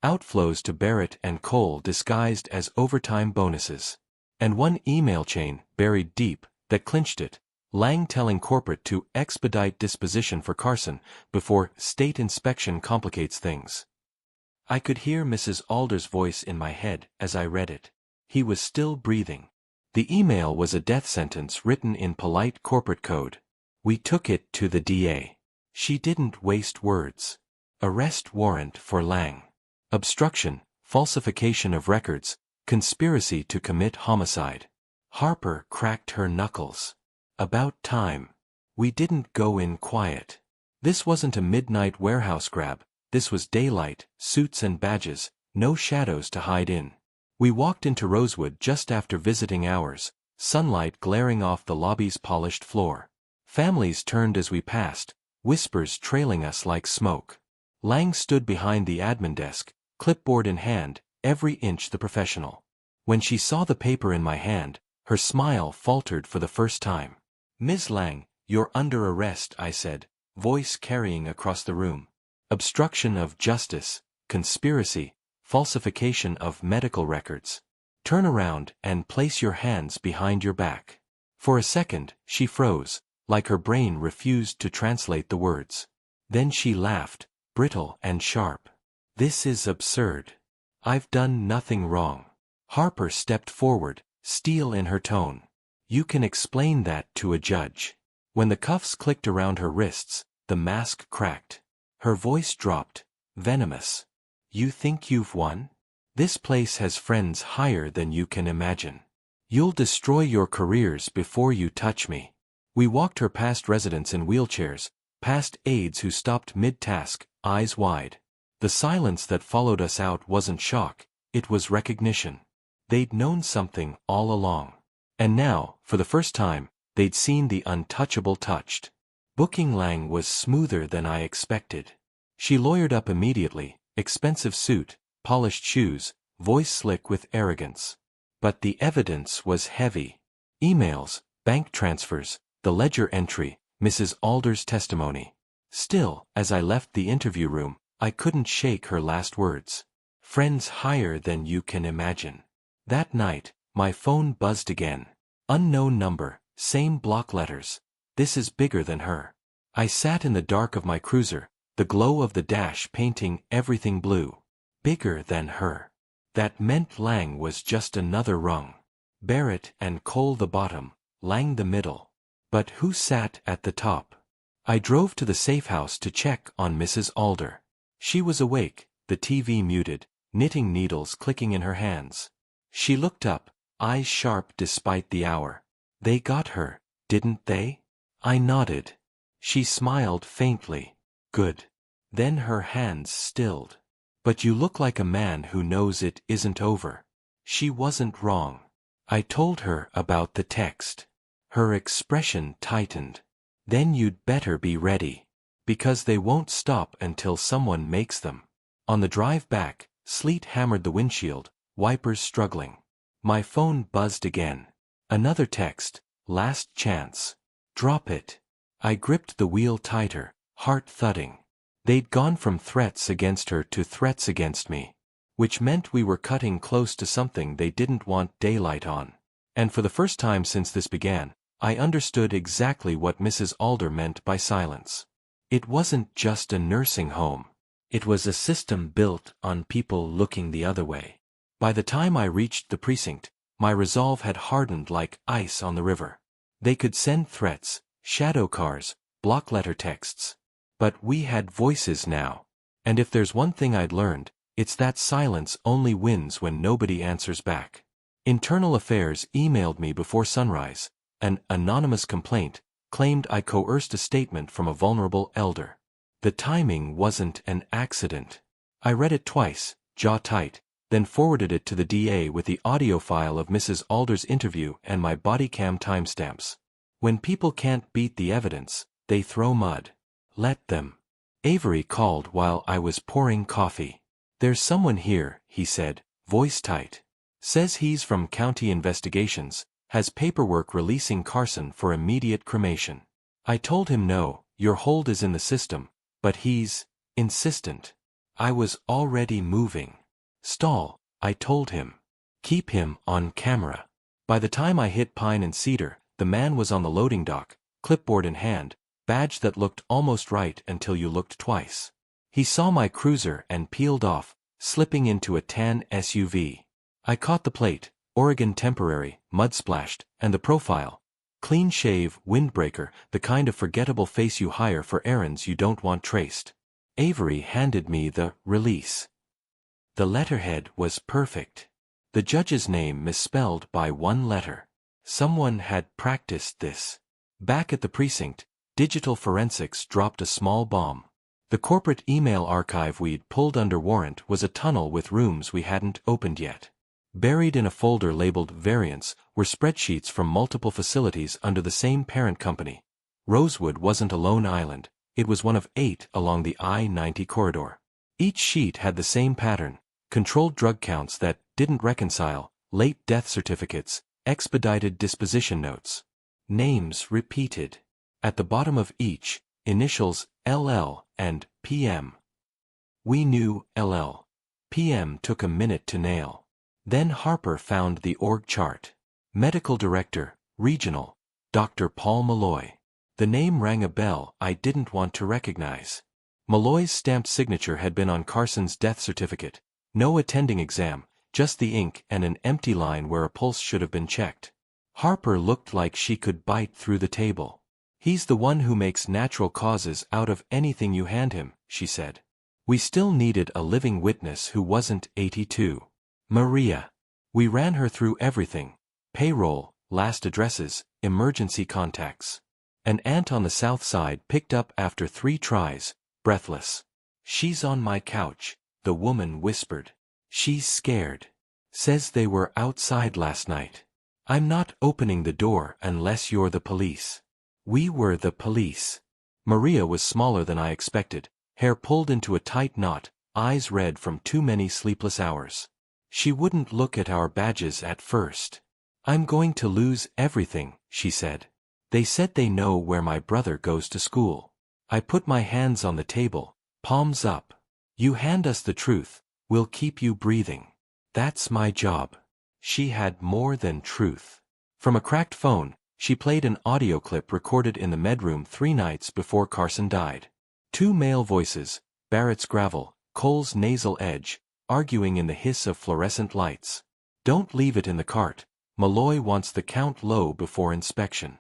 Outflows to Barrett and Cole disguised as overtime bonuses. And one email chain, buried deep, that clinched it. Lang telling corporate to expedite disposition for Carson before state inspection complicates things. I could hear Mrs. Alder's voice in my head as I read it. He was still breathing. The email was a death sentence written in polite corporate code. We took it to the DA. She didn't waste words. Arrest warrant for Lang. Obstruction, falsification of records, conspiracy to commit homicide. Harper cracked her knuckles. About time. We didn't go in quiet. This wasn't a midnight warehouse grab, this was daylight, suits and badges, no shadows to hide in. We walked into Rosewood just after visiting hours, sunlight glaring off the lobby's polished floor. Families turned as we passed, whispers trailing us like smoke. Lang stood behind the admin desk, clipboard in hand, every inch the professional. When she saw the paper in my hand, her smile faltered for the first time. Ms. Lang, you're under arrest, I said, voice carrying across the room. Obstruction of justice, conspiracy, falsification of medical records. Turn around and place your hands behind your back. For a second, she froze, like her brain refused to translate the words. Then she laughed, brittle and sharp. This is absurd. I've done nothing wrong. Harper stepped forward, steel in her tone. You can explain that to a judge. When the cuffs clicked around her wrists, the mask cracked. Her voice dropped, venomous. You think you've won? This place has friends higher than you can imagine. You'll destroy your careers before you touch me. We walked her past residents in wheelchairs, past aides who stopped mid-task, eyes wide. The silence that followed us out wasn't shock, it was recognition. They'd known something all along. And now, for the first time, they'd seen the untouchable touched. Booking Lang was smoother than I expected. She lawyered up immediately, expensive suit, polished shoes, voice slick with arrogance. But the evidence was heavy. Emails, bank transfers, the ledger entry, Mrs. Alder's testimony. Still, as I left the interview room, I couldn't shake her last words. Friends higher than you can imagine. That night, my phone buzzed again. Unknown number, same block letters. This is bigger than her. I sat in the dark of my cruiser, the glow of the dash painting everything blue. Bigger than her. That meant Lang was just another rung. Barrett and Cole the bottom, Lang the middle. But who sat at the top? I drove to the safe house to check on Mrs. Alder. She was awake, the TV muted, knitting needles clicking in her hands. She looked up, eyes sharp despite the hour. They got her, didn't they? I nodded. She smiled faintly. Good. Then her hands stilled. But you look like a man who knows it isn't over. She wasn't wrong. I told her about the text. Her expression tightened. Then you'd better be ready. Because they won't stop until someone makes them. On the drive back, sleet hammered the windshield, wipers struggling. My phone buzzed again. Another text, last chance. Drop it. I gripped the wheel tighter, heart thudding. They'd gone from threats against her to threats against me. Which meant we were cutting close to something they didn't want daylight on. And for the first time since this began, I understood exactly what Mrs. Alder meant by silence. It wasn't just a nursing home. It was a system built on people looking the other way. By the time I reached the precinct, my resolve had hardened like ice on the river. They could send threats, shadow cars, block letter texts. But we had voices now. And if there's one thing I'd learned, it's that silence only wins when nobody answers back. Internal Affairs emailed me before sunrise. An anonymous complaint claimed I coerced a statement from a vulnerable elder. The timing wasn't an accident. I read it twice, jaw tight, then forwarded it to the DA with the audio file of Mrs. Alder's interview and my body cam timestamps. When people can't beat the evidence, they throw mud. Let them. Avery called while I was pouring coffee. There's someone here, he said, voice tight. Says he's from County Investigations, has paperwork releasing Carson for immediate cremation. I told him no, your hold is in the system, but he's insistent. I was already moving. Stall, I told him. Keep him on camera. By the time I hit Pine and Cedar, the man was on the loading dock, clipboard in hand, badge that looked almost right until you looked twice. He saw my cruiser and peeled off, slipping into a tan SUV. I caught the plate, Oregon Temporary, mud-splashed, and the profile. Clean shave, windbreaker, the kind of forgettable face you hire for errands you don't want traced. Avery handed me the release. The letterhead was perfect. The judge's name misspelled by one letter. Someone had practiced this. Back at the precinct, digital forensics dropped a small bomb. The corporate email archive we'd pulled under warrant was a tunnel with rooms we hadn't opened yet. Buried in a folder labeled Variants were spreadsheets from multiple facilities under the same parent company. Rosewood wasn't a lone island, it was one of 8 along the I-90 corridor. Each sheet had the same pattern, controlled drug counts that didn't reconcile, late death certificates, expedited disposition notes. Names repeated. At the bottom of each, initials LL and PM. We knew LL. PM took a minute to nail. Then Harper found the org chart. Medical Director, Regional, Dr. Paul Malloy. The name rang a bell I didn't want to recognize. Malloy's stamped signature had been on Carson's death certificate. No attending exam, just the ink and an empty line where a pulse should have been checked. Harper looked like she could bite through the table. "He's the one who makes natural causes out of anything you hand him," she said. We still needed a living witness who wasn't 82. Maria. We ran her through everything. Payroll, last addresses, emergency contacts. An aunt on the south side picked up after 3 tries, breathless. "She's on my couch," the woman whispered. "She's scared. Says they were outside last night. I'm not opening the door unless you're the police." We were the police. Maria was smaller than I expected, hair pulled into a tight knot, eyes red from too many sleepless hours. She wouldn't look at our badges at first. "I'm going to lose everything," she said. "They said they know where my brother goes to school." I put my hands on the table, palms up. "You hand us the truth, we'll keep you breathing. That's my job." She had more than truth. From a cracked phone, she played an audio clip recorded in the medroom 3 nights before Carson died. 2 male voices, Barrett's gravel, Cole's nasal edge, arguing in the hiss of fluorescent lights. "Don't leave it in the cart. Malloy wants the count low before inspection."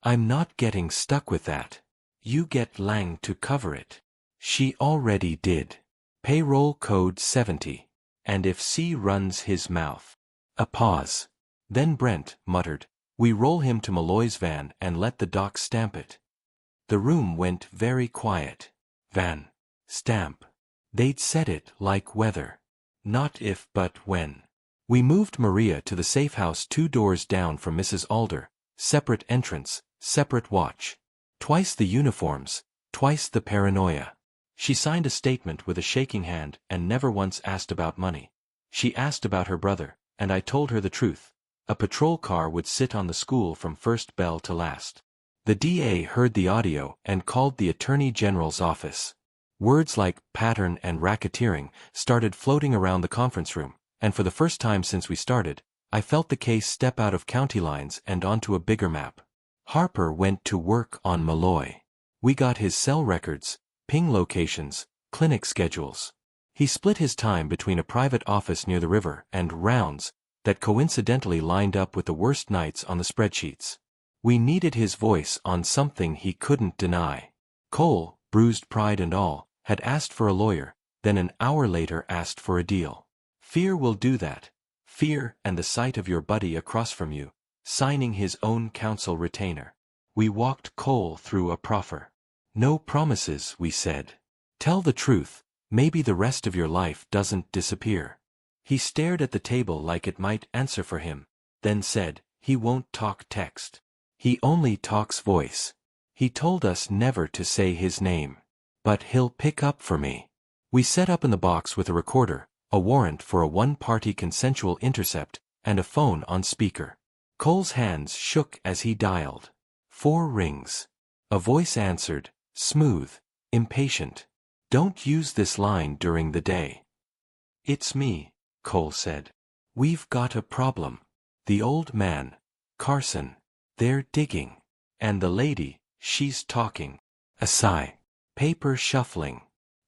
"I'm not getting stuck with that. You get Lang to cover it." She already did. Payroll code 70. "And if C runs his mouth." A pause. Then Brent muttered, "We roll him to Malloy's van and let the doc stamp it." The room went very quiet. Van. Stamp. They'd said it like weather. Not if but when. We moved Maria to the safe house 2 doors down from Mrs. Alder, separate entrance, separate watch. Twice the uniforms, twice the paranoia. She signed a statement with a shaking hand and never once asked about money. She asked about her brother, and I told her the truth. A patrol car would sit on the school from first bell to last. The DA heard the audio and called the Attorney General's office. Words like pattern and racketeering started floating around the conference room, and for the first time since we started, I felt the case step out of county lines and onto a bigger map. Harper went to work on Malloy. We got his cell records, ping locations, clinic schedules. He split his time between a private office near the river and rounds that coincidentally lined up with the worst nights on the spreadsheets. We needed his voice on something he couldn't deny. Cole, bruised pride and all, had asked for a lawyer, then an hour later asked for a deal. Fear will do that. Fear and the sight of your buddy across from you, signing his own counsel retainer. We walked Cole through a proffer. "No promises," we said. "Tell the truth, maybe the rest of your life doesn't disappear." He stared at the table like it might answer for him, then said, "He won't talk text. He only talks voice. He told us never to say his name. But he'll pick up for me." We set up in the box with a recorder, a warrant for a one-party consensual intercept, and a phone on speaker. Cole's hands shook as he dialed. 4 rings. A voice answered, smooth, impatient. "Don't use this line during the day." "It's me," Cole said. "We've got a problem. The old man, Carson, they're digging. And the lady, she's talking." A sigh. Paper shuffling.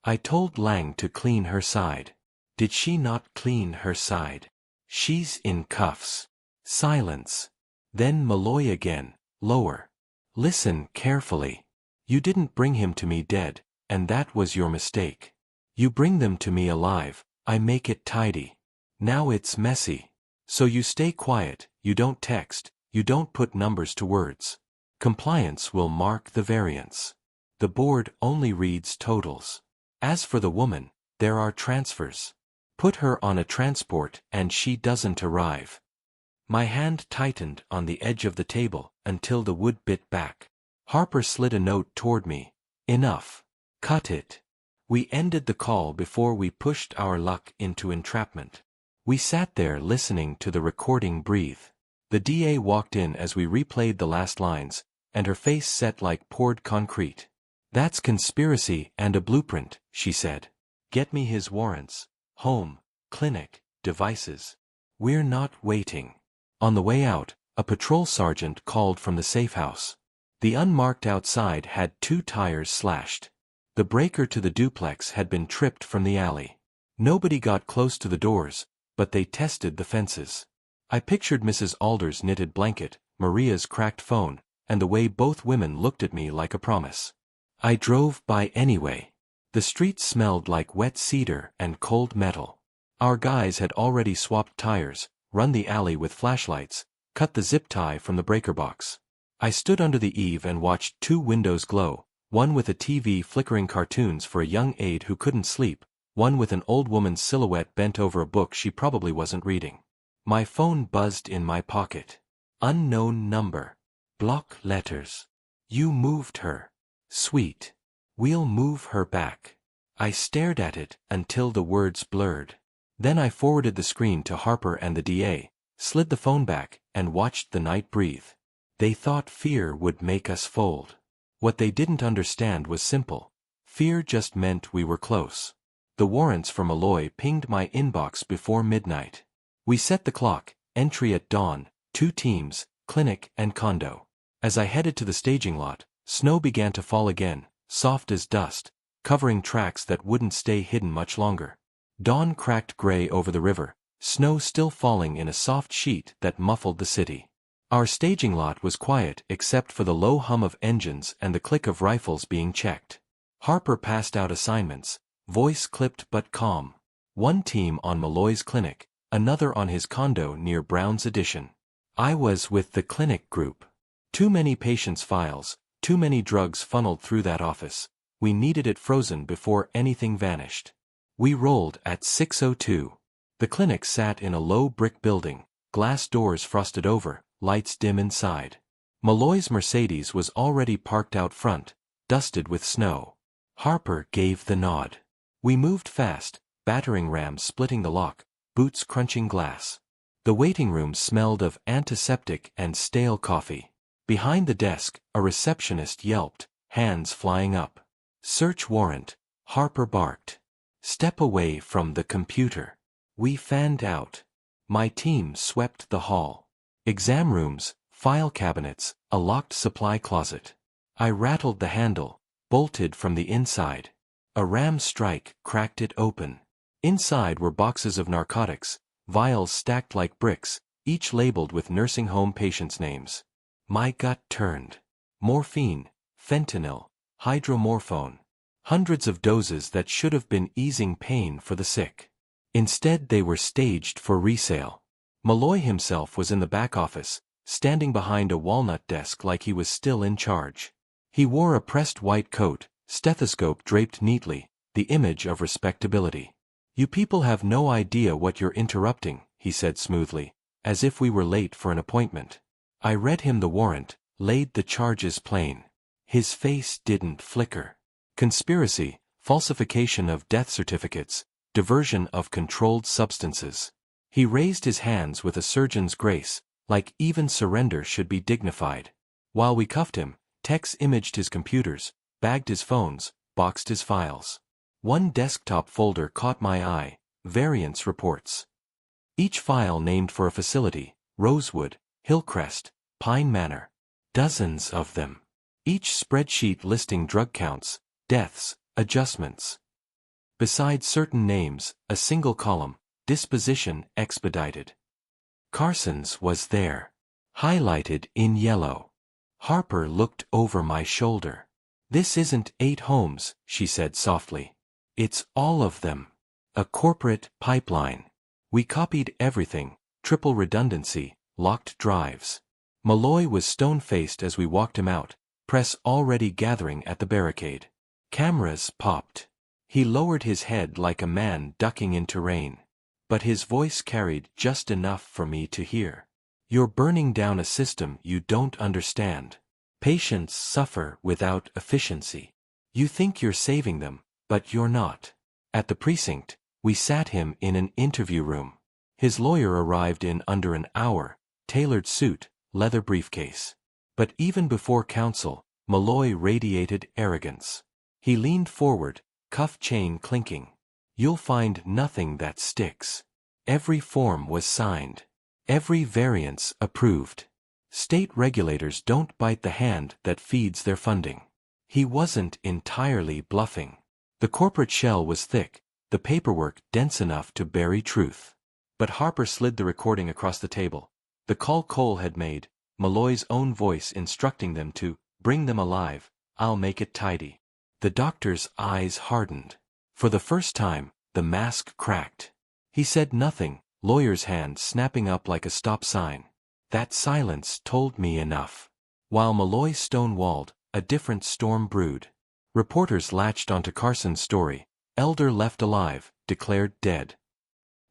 "I told Lang to clean her side." "Did she not clean her side?" "She's in cuffs." Silence. Then Malloy again, lower. "Listen carefully. You didn't bring him to me dead, and that was your mistake. You bring them to me alive, I make it tidy. Now it's messy. So you stay quiet, you don't text, you don't put numbers to words. Compliance will mark the variance. The board only reads totals. As for the woman, there are transfers. Put her on a transport and she doesn't arrive." My hand tightened on the edge of the table until the wood bit back. Harper slid a note toward me. "Enough. Cut it." We ended the call before we pushed our luck into entrapment. We sat there listening to the recording breathe. The DA walked in as we replayed the last lines, and her face set like poured concrete. "That's conspiracy and a blueprint," she said. "Get me his warrants, home, clinic, devices." "We're not waiting." On the way out, a patrol sergeant called from the safe house. The unmarked outside had 2 tires slashed. The breaker to the duplex had been tripped from the alley. Nobody got close to the doors, but they tested the fences. I pictured Mrs. Alder's knitted blanket, Maria's cracked phone, and the way both women looked at me like a promise. I drove by anyway. The street smelled like wet cedar and cold metal. Our guys had already swapped tires, run the alley with flashlights, cut the zip tie from the breaker box. I stood under the eave and watched 2 windows glow, one with a TV flickering cartoons for a young aide who couldn't sleep, one with an old woman's silhouette bent over a book she probably wasn't reading. My phone buzzed in my pocket. Unknown number. Block letters. "You moved her. Sweet. We'll move her back." I stared at it until the words blurred. Then I forwarded the screen to Harper and the DA, slid the phone back, and watched the night breathe. They thought fear would make us fold. What they didn't understand was simple. Fear just meant we were close. The warrants for Malloy pinged my inbox before midnight. We set the clock, entry at dawn, 2 teams, clinic and condo. As I headed to the staging lot, snow began to fall again, soft as dust, covering tracks that wouldn't stay hidden much longer. Dawn cracked gray over the river, snow still falling in a soft sheet that muffled the city. Our staging lot was quiet except for the low hum of engines and the click of rifles being checked. Harper passed out assignments, voice clipped but calm. One team on Malloy's clinic, another on his condo near Brown's Addition. I was with the clinic group. Too many patients' files, too many drugs funneled through that office. We needed it frozen before anything vanished. We rolled at 6:02. The clinic sat in a low brick building, glass doors frosted over, lights dim inside. Malloy's Mercedes was already parked out front, dusted with snow. Harper gave the nod. We moved fast, battering rams splitting the lock, boots crunching glass. The waiting room smelled of antiseptic and stale coffee. Behind the desk, a receptionist yelped, hands flying up. "Search warrant," Harper barked. "Step away from the computer." We fanned out. My team swept the hall. Exam rooms, file cabinets, a locked supply closet. I rattled the handle, bolted from the inside. A ram strike cracked it open. Inside were boxes of narcotics, vials stacked like bricks, each labeled with nursing home patients' names. My gut turned. Morphine, fentanyl, hydromorphone. Hundreds of doses that should have been easing pain for the sick. Instead they were staged for resale. Malloy himself was in the back office, standing behind a walnut desk like he was still in charge. He wore a pressed white coat, stethoscope draped neatly, the image of respectability. "You people have no idea what you're interrupting," he said smoothly, as if we were late for an appointment. I read him the warrant, laid the charges plain. His face didn't flicker. Conspiracy, falsification of death certificates, diversion of controlled substances. He raised his hands with a surgeon's grace, like even surrender should be dignified. While we cuffed him, techs imaged his computers, bagged his phones, boxed his files. One desktop folder caught my eye, variance reports. Each file named for a facility, Rosewood, Hillcrest, Pine Manor. Dozens of them. Each spreadsheet listing drug counts, deaths, adjustments. Beside certain names, a single column, disposition expedited. Carson's was there. Highlighted in yellow. Harper looked over my shoulder. "This isn't 8 homes," she said softly. "It's all of them. A corporate pipeline. We copied everything, triple redundancy, locked drives." Malloy was stone-faced as we walked him out, press already gathering at the barricade. Cameras popped. He lowered his head like a man ducking into rain. But his voice carried just enough for me to hear. "You're burning down a system you don't understand. Patients suffer without efficiency. You think you're saving them, but you're not." At the precinct, we sat him in an interview room. His lawyer arrived in under an hour, tailored suit, leather briefcase. But even before counsel, Malloy radiated arrogance. He leaned forward, cuff chain clinking. "You'll find nothing that sticks. Every form was signed. Every variance approved. State regulators don't bite the hand that feeds their funding. He wasn't entirely bluffing. The corporate shell was thick, the paperwork dense enough to bury truth. But Harper slid the recording across the table. The call Cole had made, Malloy's own voice instructing them to bring them alive. I'll make it tidy. The doctor's eyes hardened. For the first time, the mask cracked. He said nothing, lawyer's hand snapping up like a stop sign. That silence told me enough. While Malloy stonewalled, a different storm brewed. Reporters latched onto Carson's story. Elder left alive, declared dead.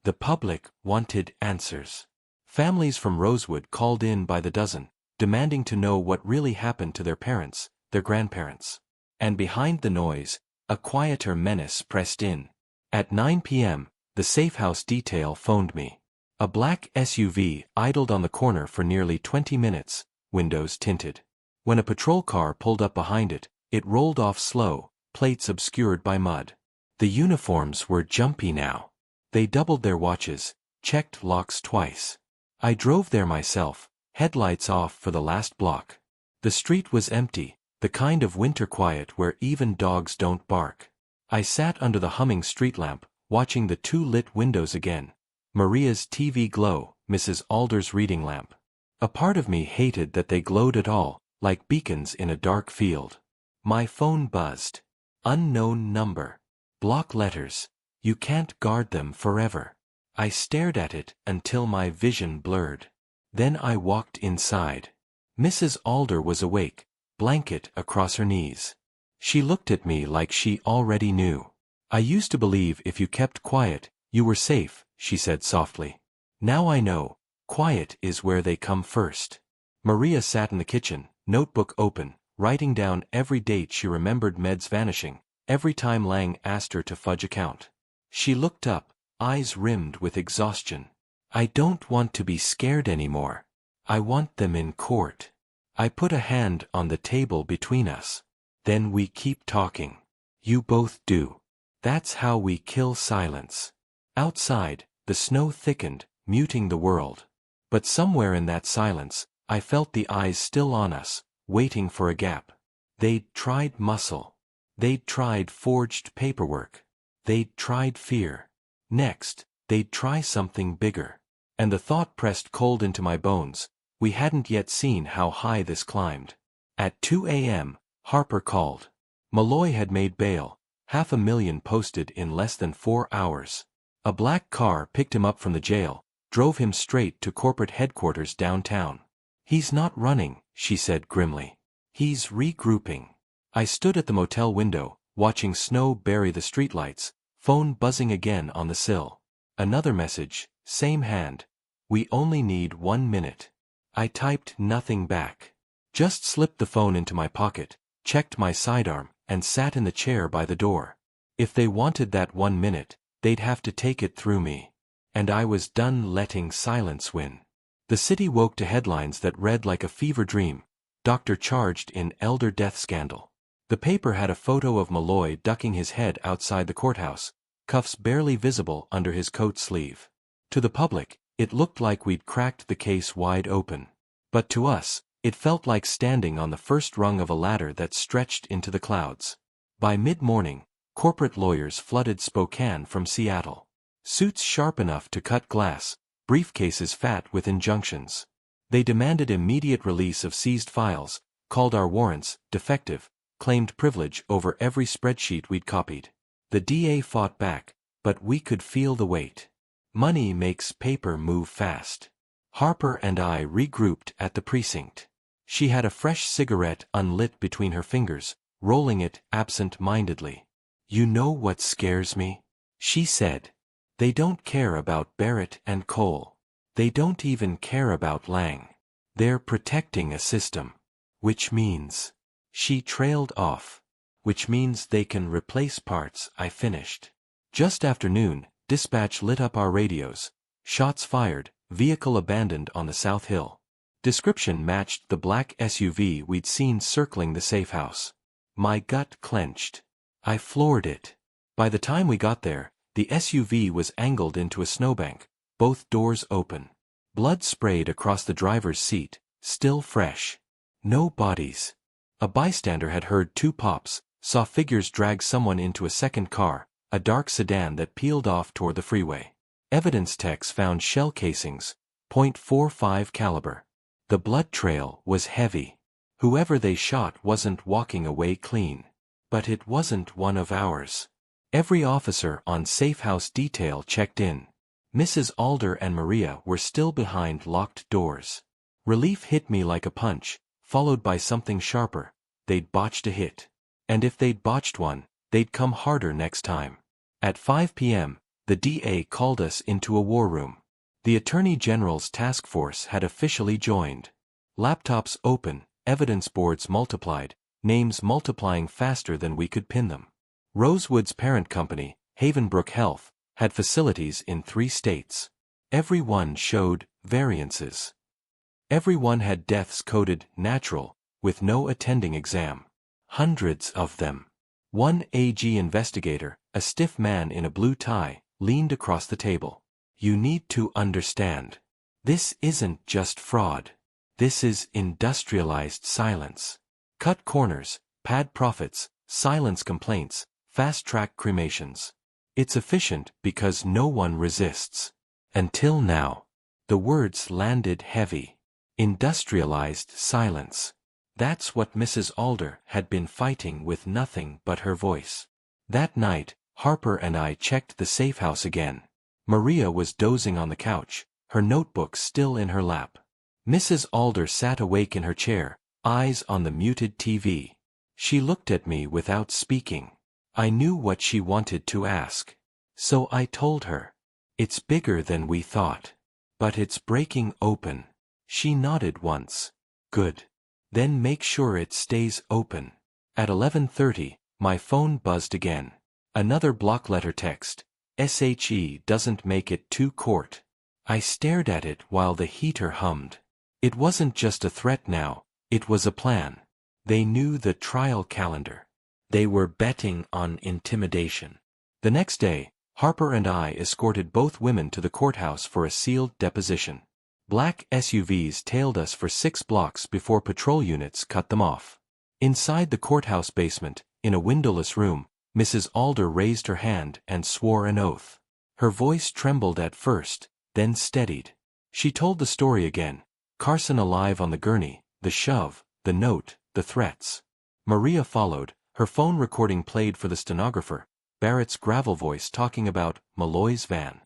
The public wanted answers. Families from Rosewood called in by the dozen, demanding to know what really happened to their parents, their grandparents. And behind the noise, a quieter menace pressed in. At 9 p.m., the safe house detail phoned me. A black SUV idled on the corner for nearly 20 minutes, windows tinted. When a patrol car pulled up behind it, it rolled off slow, plates obscured by mud. The uniforms were jumpy now. They doubled their watches, checked locks twice. I drove there myself, headlights off for the last block. The street was empty, the kind of winter quiet where even dogs don't bark. I sat under the humming street lamp, watching the two lit windows again. Maria's TV glow, Mrs. Alder's reading lamp. A part of me hated that they glowed at all, like beacons in a dark field. My phone buzzed. Unknown number. Block letters. You can't guard them forever. I stared at it until my vision blurred. Then I walked inside. Mrs. Alder was awake, blanket across her knees. She looked at me like she already knew. I used to believe if you kept quiet, you were safe, she said softly. Now I know, quiet is where they come first. Maria sat in the kitchen, notebook open, writing down every date she remembered Med's vanishing, every time Lang asked her to fudge a count. She looked up, eyes rimmed with exhaustion. I don't want to be scared anymore. I want them in court. I put a hand on the table between us. Then we keep talking. You both do. That's how we kill silence. Outside, the snow thickened, muting the world. But somewhere in that silence, I felt the eyes still on us, waiting for a gap. They'd tried muscle. They'd tried forged paperwork. They'd tried fear. Next, they'd try something bigger. And the thought pressed cold into my bones. We hadn't yet seen how high this climbed. At 2 a.m., Harper called. Malloy had made bail, $500,000 posted in less than 4 hours. A black car picked him up from the jail, drove him straight to corporate headquarters downtown. He's not running, she said grimly. He's regrouping. I stood at the motel window, watching snow bury the streetlights, phone buzzing again on the sill. Another message, same hand. We only need 1 minute. I typed nothing back. Just slipped the phone into my pocket, checked my sidearm, and sat in the chair by the door. If they wanted that 1 minute, they'd have to take it through me. And I was done letting silence win. The city woke to headlines that read like a fever dream. Doctor charged in elder death scandal. The paper had a photo of Malloy ducking his head outside the courthouse, cuffs barely visible under his coat sleeve. To the public, it looked like we'd cracked the case wide open. But to us, it felt like standing on the first rung of a ladder that stretched into the clouds. By mid-morning, corporate lawyers flooded Spokane from Seattle. Suits sharp enough to cut glass, briefcases fat with injunctions. They demanded immediate release of seized files, called our warrants defective, claimed privilege over every spreadsheet we'd copied. The DA fought back, but we could feel the weight. Money makes paper move fast. Harper and I regrouped at the precinct. She had a fresh cigarette unlit between her fingers, rolling it absent-mindedly. You know what scares me? She said. They don't care about Barrett and Cole. They don't even care about Lang. They're protecting a system. Which means... She trailed off. Which means they can replace parts, I finished. Just after noon, dispatch lit up our radios. Shots fired, vehicle abandoned on the South Hill. Description matched the black SUV we'd seen circling the safe house. My gut clenched. I floored it. By the time we got there, the SUV was angled into a snowbank, both doors open. Blood sprayed across the driver's seat, still fresh. No bodies. A bystander had heard 2 pops, saw figures drag someone into a second car, a dark sedan that peeled off toward the freeway. Evidence techs found shell casings, .45 caliber. The blood trail was heavy. Whoever they shot wasn't walking away clean. But it wasn't one of ours. Every officer on Safe House detail checked in. Mrs. Alder and Maria were still behind locked doors. Relief hit me like a punch, followed by something sharper. They'd botched a hit. And if they'd botched one, they'd come harder next time. At 5 p.m., the DA called us into a war room. The Attorney General's task force had officially joined. Laptops open, evidence boards multiplied, names multiplying faster than we could pin them. Rosewood's parent company, Havenbrook Health, had facilities in 3 states. Every one showed variances. Every one had deaths coded natural, with no attending exam. Hundreds of them. One AG investigator, a stiff man in a blue tie, leaned across the table. You need to understand. This isn't just fraud. This is industrialized silence. Cut corners, pad profits, silence complaints, fast-track cremations. It's efficient because no one resists. Until now. The words landed heavy. Industrialized silence. That's what Mrs. Alder had been fighting with nothing but her voice. That night, Harper and I checked the safe house again. Maria was dozing on the couch, her notebook still in her lap. Mrs. Alder sat awake in her chair, eyes on the muted TV. She looked at me without speaking. I knew what she wanted to ask. So I told her. It's bigger than we thought. But it's breaking open. She nodded once. Good. Then make sure it stays open. At 11:30, my phone buzzed again. Another block letter text. SHE doesn't make it to court. I stared at it while the heater hummed. It wasn't just a threat now, it was a plan. They knew the trial calendar. They were betting on intimidation. The next day, Harper and I escorted both women to the courthouse for a sealed deposition. Black SUVs tailed us for 6 blocks before patrol units cut them off. Inside the courthouse basement, in a windowless room, Mrs. Alder raised her hand and swore an oath. Her voice trembled at first, then steadied. She told the story again. Carson alive on the gurney, the shove, the note, the threats. Maria followed, her phone recording played for the stenographer, Barrett's gravel voice talking about Malloy's van.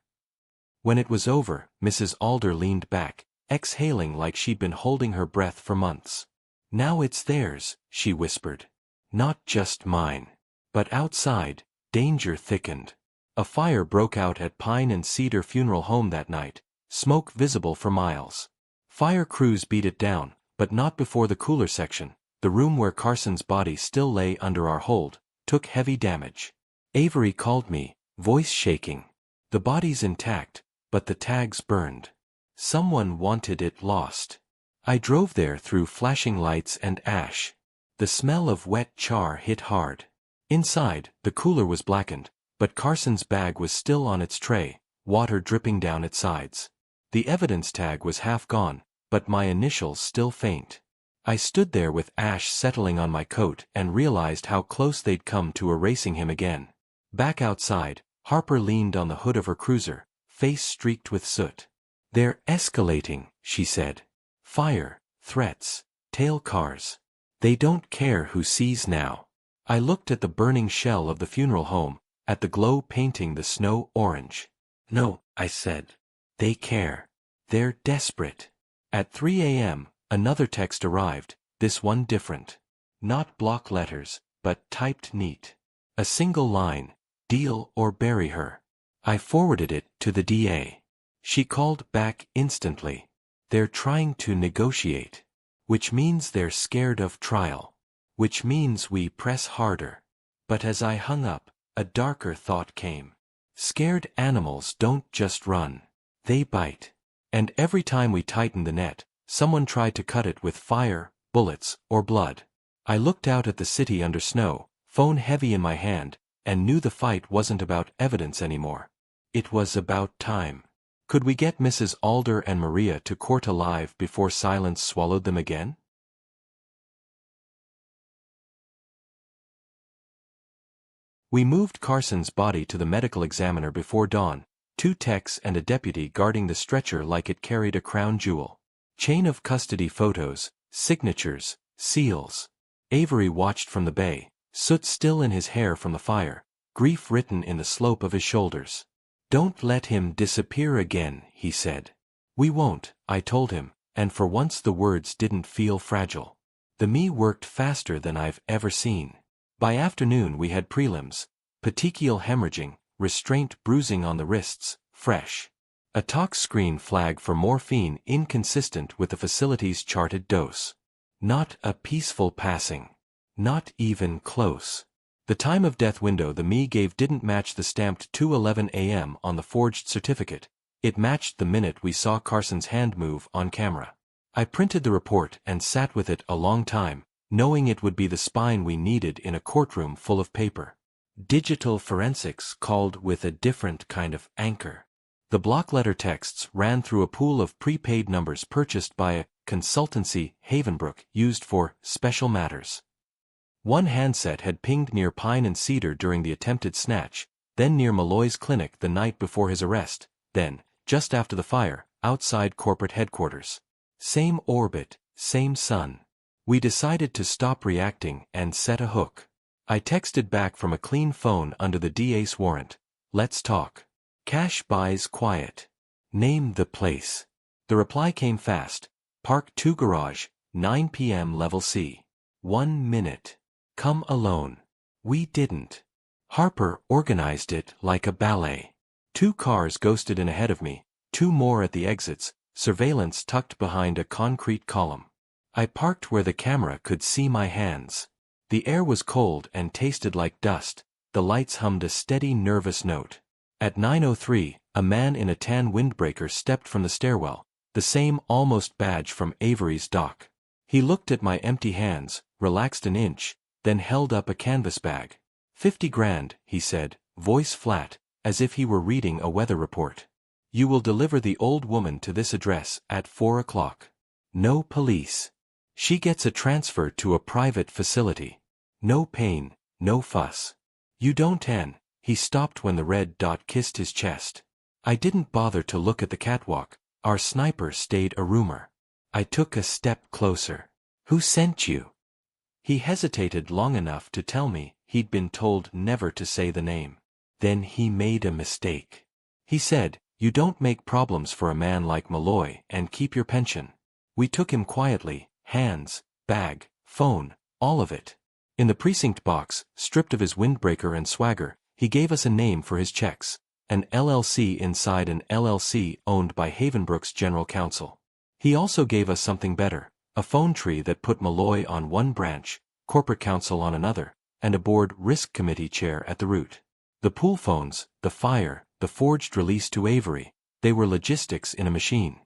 When it was over, Mrs. Alder leaned back, exhaling like she'd been holding her breath for months. Now it's theirs, she whispered. Not just mine. But outside, danger thickened. A fire broke out at Pine and Cedar Funeral Home that night, smoke visible for miles. Fire crews beat it down, but not before the cooler section, the room where Carson's body still lay under our hold, took heavy damage. Avery called me, voice shaking. The body's intact, but the tags burned. Someone wanted it lost. I drove there through flashing lights and ash. The smell of wet char hit hard. Inside, the cooler was blackened, but Carson's bag was still on its tray, water dripping down its sides. The evidence tag was half gone, but my initials still faint. I stood there with ash settling on my coat and realized how close they'd come to erasing him again. Back outside, Harper leaned on the hood of her cruiser, face streaked with soot. They're escalating, she said. Fire, threats, tail cars. They don't care who sees now. I looked at the burning shell of the funeral home, at the glow painting the snow orange. No, I said. They care. They're desperate. At 3 a.m., another text arrived, this one different. Not block letters, but typed neat. A single line, deal or bury her. I forwarded it to the DA. She called back instantly. They're trying to negotiate. Which means they're scared of trial. Which means we press harder. But as I hung up, a darker thought came. Scared animals don't just run. They bite. And every time we tightened the net, someone tried to cut it with fire, bullets, or blood. I looked out at the city under snow, phone heavy in my hand, and knew the fight wasn't about evidence anymore. It was about time. Could we get Mrs. Alder and Maria to court alive before silence swallowed them again? We moved Carson's body to the medical examiner before dawn, 2 techs and a deputy guarding the stretcher like it carried a crown jewel. Chain of custody photos, signatures, seals. Avery watched from the bay, soot still in his hair from the fire, grief written in the slope of his shoulders. "Don't let him disappear again," he said. "We won't," I told him, and for once the words didn't feel fragile. The me worked faster than I've ever seen. By afternoon we had prelims, petechial hemorrhaging, restraint bruising on the wrists, fresh. A tox screen flag for morphine inconsistent with the facility's charted dose. Not a peaceful passing. Not even close. The time of death window the me gave didn't match the stamped 2:11 a.m. on the forged certificate. It matched the minute we saw Carson's hand move on camera. I printed the report and sat with it a long time, knowing it would be the spine we needed in a courtroom full of paper. Digital forensics called with a different kind of anchor. The block letter texts ran through a pool of prepaid numbers purchased by a consultancy Havenbrook used for special matters. One handset had pinged near Pine and Cedar during the attempted snatch, then near Malloy's clinic the night before his arrest, then, just after the fire, outside corporate headquarters. Same orbit, same sun. We decided to stop reacting and set a hook. I texted back from a clean phone under the DA's warrant. "Let's talk. Cash buys quiet. Name the place." The reply came fast. "Park 2 Garage, 9 p.m. Level C. 1 minute. Come alone." We didn't. Harper organized it like a ballet. 2 cars ghosted in ahead of me, 2 more at the exits, surveillance tucked behind a concrete column. I parked where the camera could see my hands. The air was cold and tasted like dust. The lights hummed a steady nervous note. At 9:03, a man in a tan windbreaker stepped from the stairwell, the same almost badge from Avery's dock. He looked at my empty hands, relaxed an inch, then held up a canvas bag. "50 grand, he said, voice flat, as if he were reading a weather report. "You will deliver the old woman to this address at 4 o'clock. No police. She gets a transfer to a private facility. No pain, no fuss. You don't n." He stopped when the red dot kissed his chest. I didn't bother to look at the catwalk. Our sniper stayed a rumor. I took a step closer. "Who sent you?" He hesitated long enough to tell me he'd been told never to say the name. Then he made a mistake. He said, "You don't make problems for a man like Malloy and keep your pension." We took him quietly, hands, bag, phone, all of it. In the precinct box, stripped of his windbreaker and swagger, he gave us a name for his checks, an LLC inside an LLC owned by Havenbrook's general counsel. He also gave us something better, a phone tree that put Malloy on one branch, corporate counsel on another, and a board risk committee chair at the root. The pool phones, the fire, the forged release to Avery, they were logistics in a machine.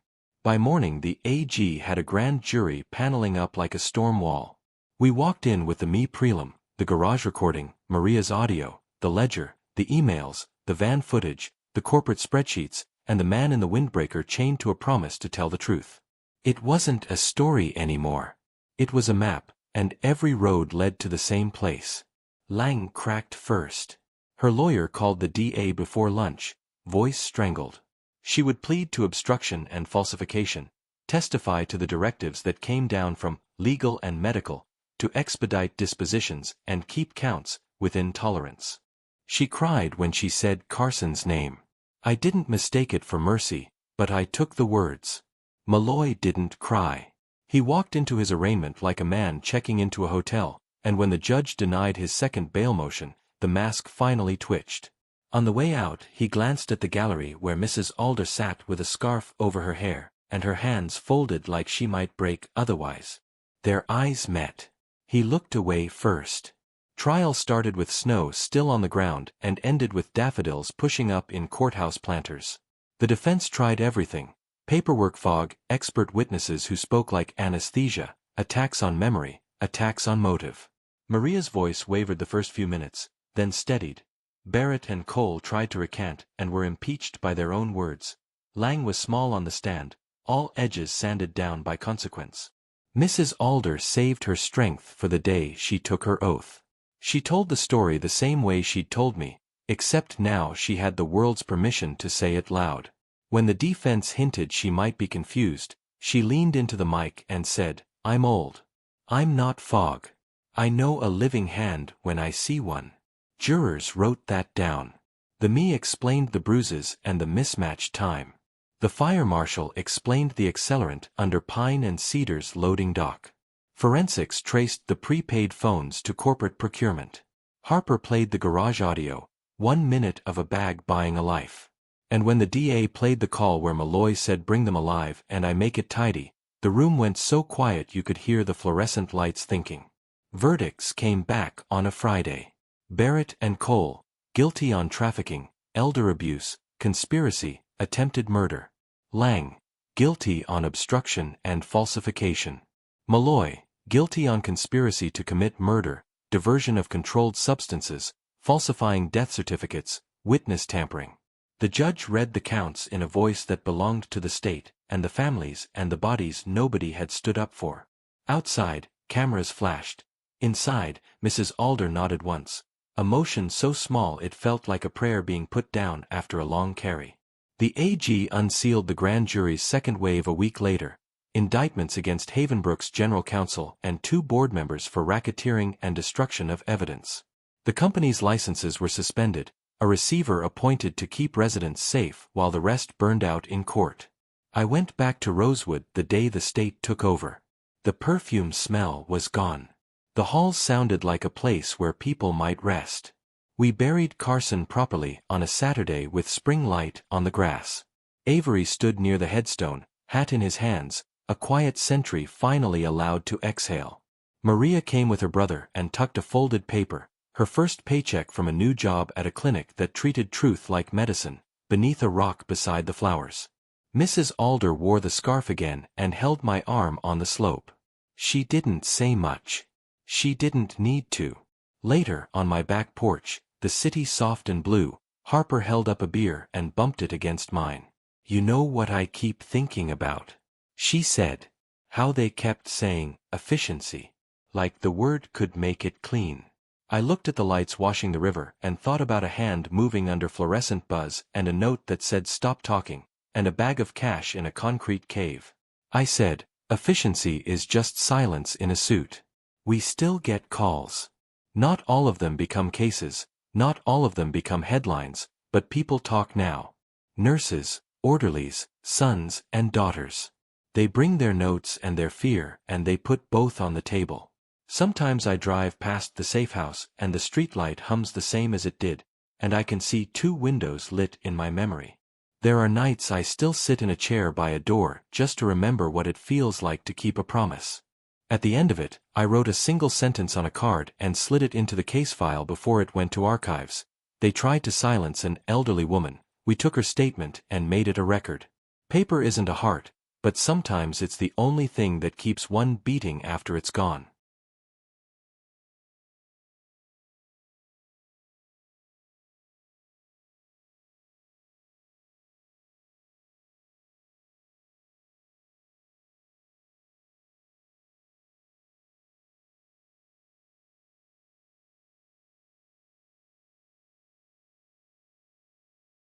By morning the AG had a grand jury paneling up like a storm wall. We walked in with the me prelim, the garage recording, Maria's audio, the ledger, the emails, the van footage, the corporate spreadsheets, and the man in the windbreaker chained to a promise to tell the truth. It wasn't a story anymore. It was a map, and every road led to the same place. Lang cracked first. Her lawyer called the DA before lunch, voice strangled. She would plead to obstruction and falsification, testify to the directives that came down from legal and medical, to expedite dispositions and keep counts within tolerance. She cried when she said Carson's name. I didn't mistake it for mercy, but I took the words. Malloy didn't cry. He walked into his arraignment like a man checking into a hotel, and when the judge denied his second bail motion, the mask finally twitched. On the way out, he glanced at the gallery where Mrs. Alder sat with a scarf over her hair, and her hands folded like she might break otherwise. Their eyes met. He looked away first. Trial started with snow still on the ground and ended with daffodils pushing up in courthouse planters. The defense tried everything. Paperwork fog, expert witnesses who spoke like anesthesia, attacks on memory, attacks on motive. Maria's voice wavered the first few minutes, then steadied. Barrett and Cole tried to recant and were impeached by their own words. Lang was small on the stand, all edges sanded down by consequence. Mrs. Alder saved her strength for the day she took her oath. She told the story the same way she'd told me, except now she had the world's permission to say it loud. When the defense hinted she might be confused, she leaned into the mic and said, "I'm old. I'm not Fogg. I know a living hand when I see one." Jurors wrote that down. The me explained the bruises and the mismatched time. The fire marshal explained the accelerant under Pine and Cedar's loading dock. Forensics traced the prepaid phones to corporate procurement. Harper played the garage audio, 1 minute of a bag buying a life. And when the DA played the call where Malloy said bring them alive and I make it tidy, the room went so quiet you could hear the fluorescent lights thinking. Verdicts came back on a Friday. Barrett and Cole, guilty on trafficking, elder abuse, conspiracy, attempted murder. Lang, guilty on obstruction and falsification. Malloy, guilty on conspiracy to commit murder, diversion of controlled substances, falsifying death certificates, witness tampering. The judge read the counts in a voice that belonged to the state, and the families and the bodies nobody had stood up for. Outside, cameras flashed. Inside, Mrs. Alder nodded once, a motion so small it felt like a prayer being put down after a long carry. The AG unsealed the grand jury's second wave a week later, indictments against Havenbrook's general counsel and 2 board members for racketeering and destruction of evidence. The company's licenses were suspended, a receiver appointed to keep residents safe while the rest burned out in court. I went back to Rosewood the day the state took over. The perfume smell was gone. The halls sounded like a place where people might rest. We buried Carson properly on a Saturday with spring light on the grass. Avery stood near the headstone, hat in his hands, a quiet sentry finally allowed to exhale. Maria came with her brother and tucked a folded paper, her first paycheck from a new job at a clinic that treated truth like medicine, beneath a rock beside the flowers. Mrs. Alder wore the scarf again and held my arm on the slope. She didn't say much. She didn't need to. Later, on my back porch, the city soft and blue, Harper held up a beer and bumped it against mine. "You know what I keep thinking about," she said. "How they kept saying, efficiency. Like the word could make it clean." I looked at the lights washing the river and thought about a hand moving under fluorescent buzz and a note that said stop talking, and a bag of cash in a concrete cave. I said, efficiency is just silence in a suit. We still get calls. Not all of them become cases. Not all of them become headlines, but people talk now. Nurses, orderlies, sons and daughters. They bring their notes and their fear and they put both on the table. Sometimes I drive past the safe house and the streetlight hums the same as it did, and I can see 2 windows lit in my memory. There are nights I still sit in a chair by a door just to remember what it feels like to keep a promise. At the end of it, I wrote a single sentence on a card and slid it into the case file before it went to archives. They tried to silence an elderly woman. We took her statement and made it a record. Paper isn't a heart, but sometimes it's the only thing that keeps one beating after it's gone.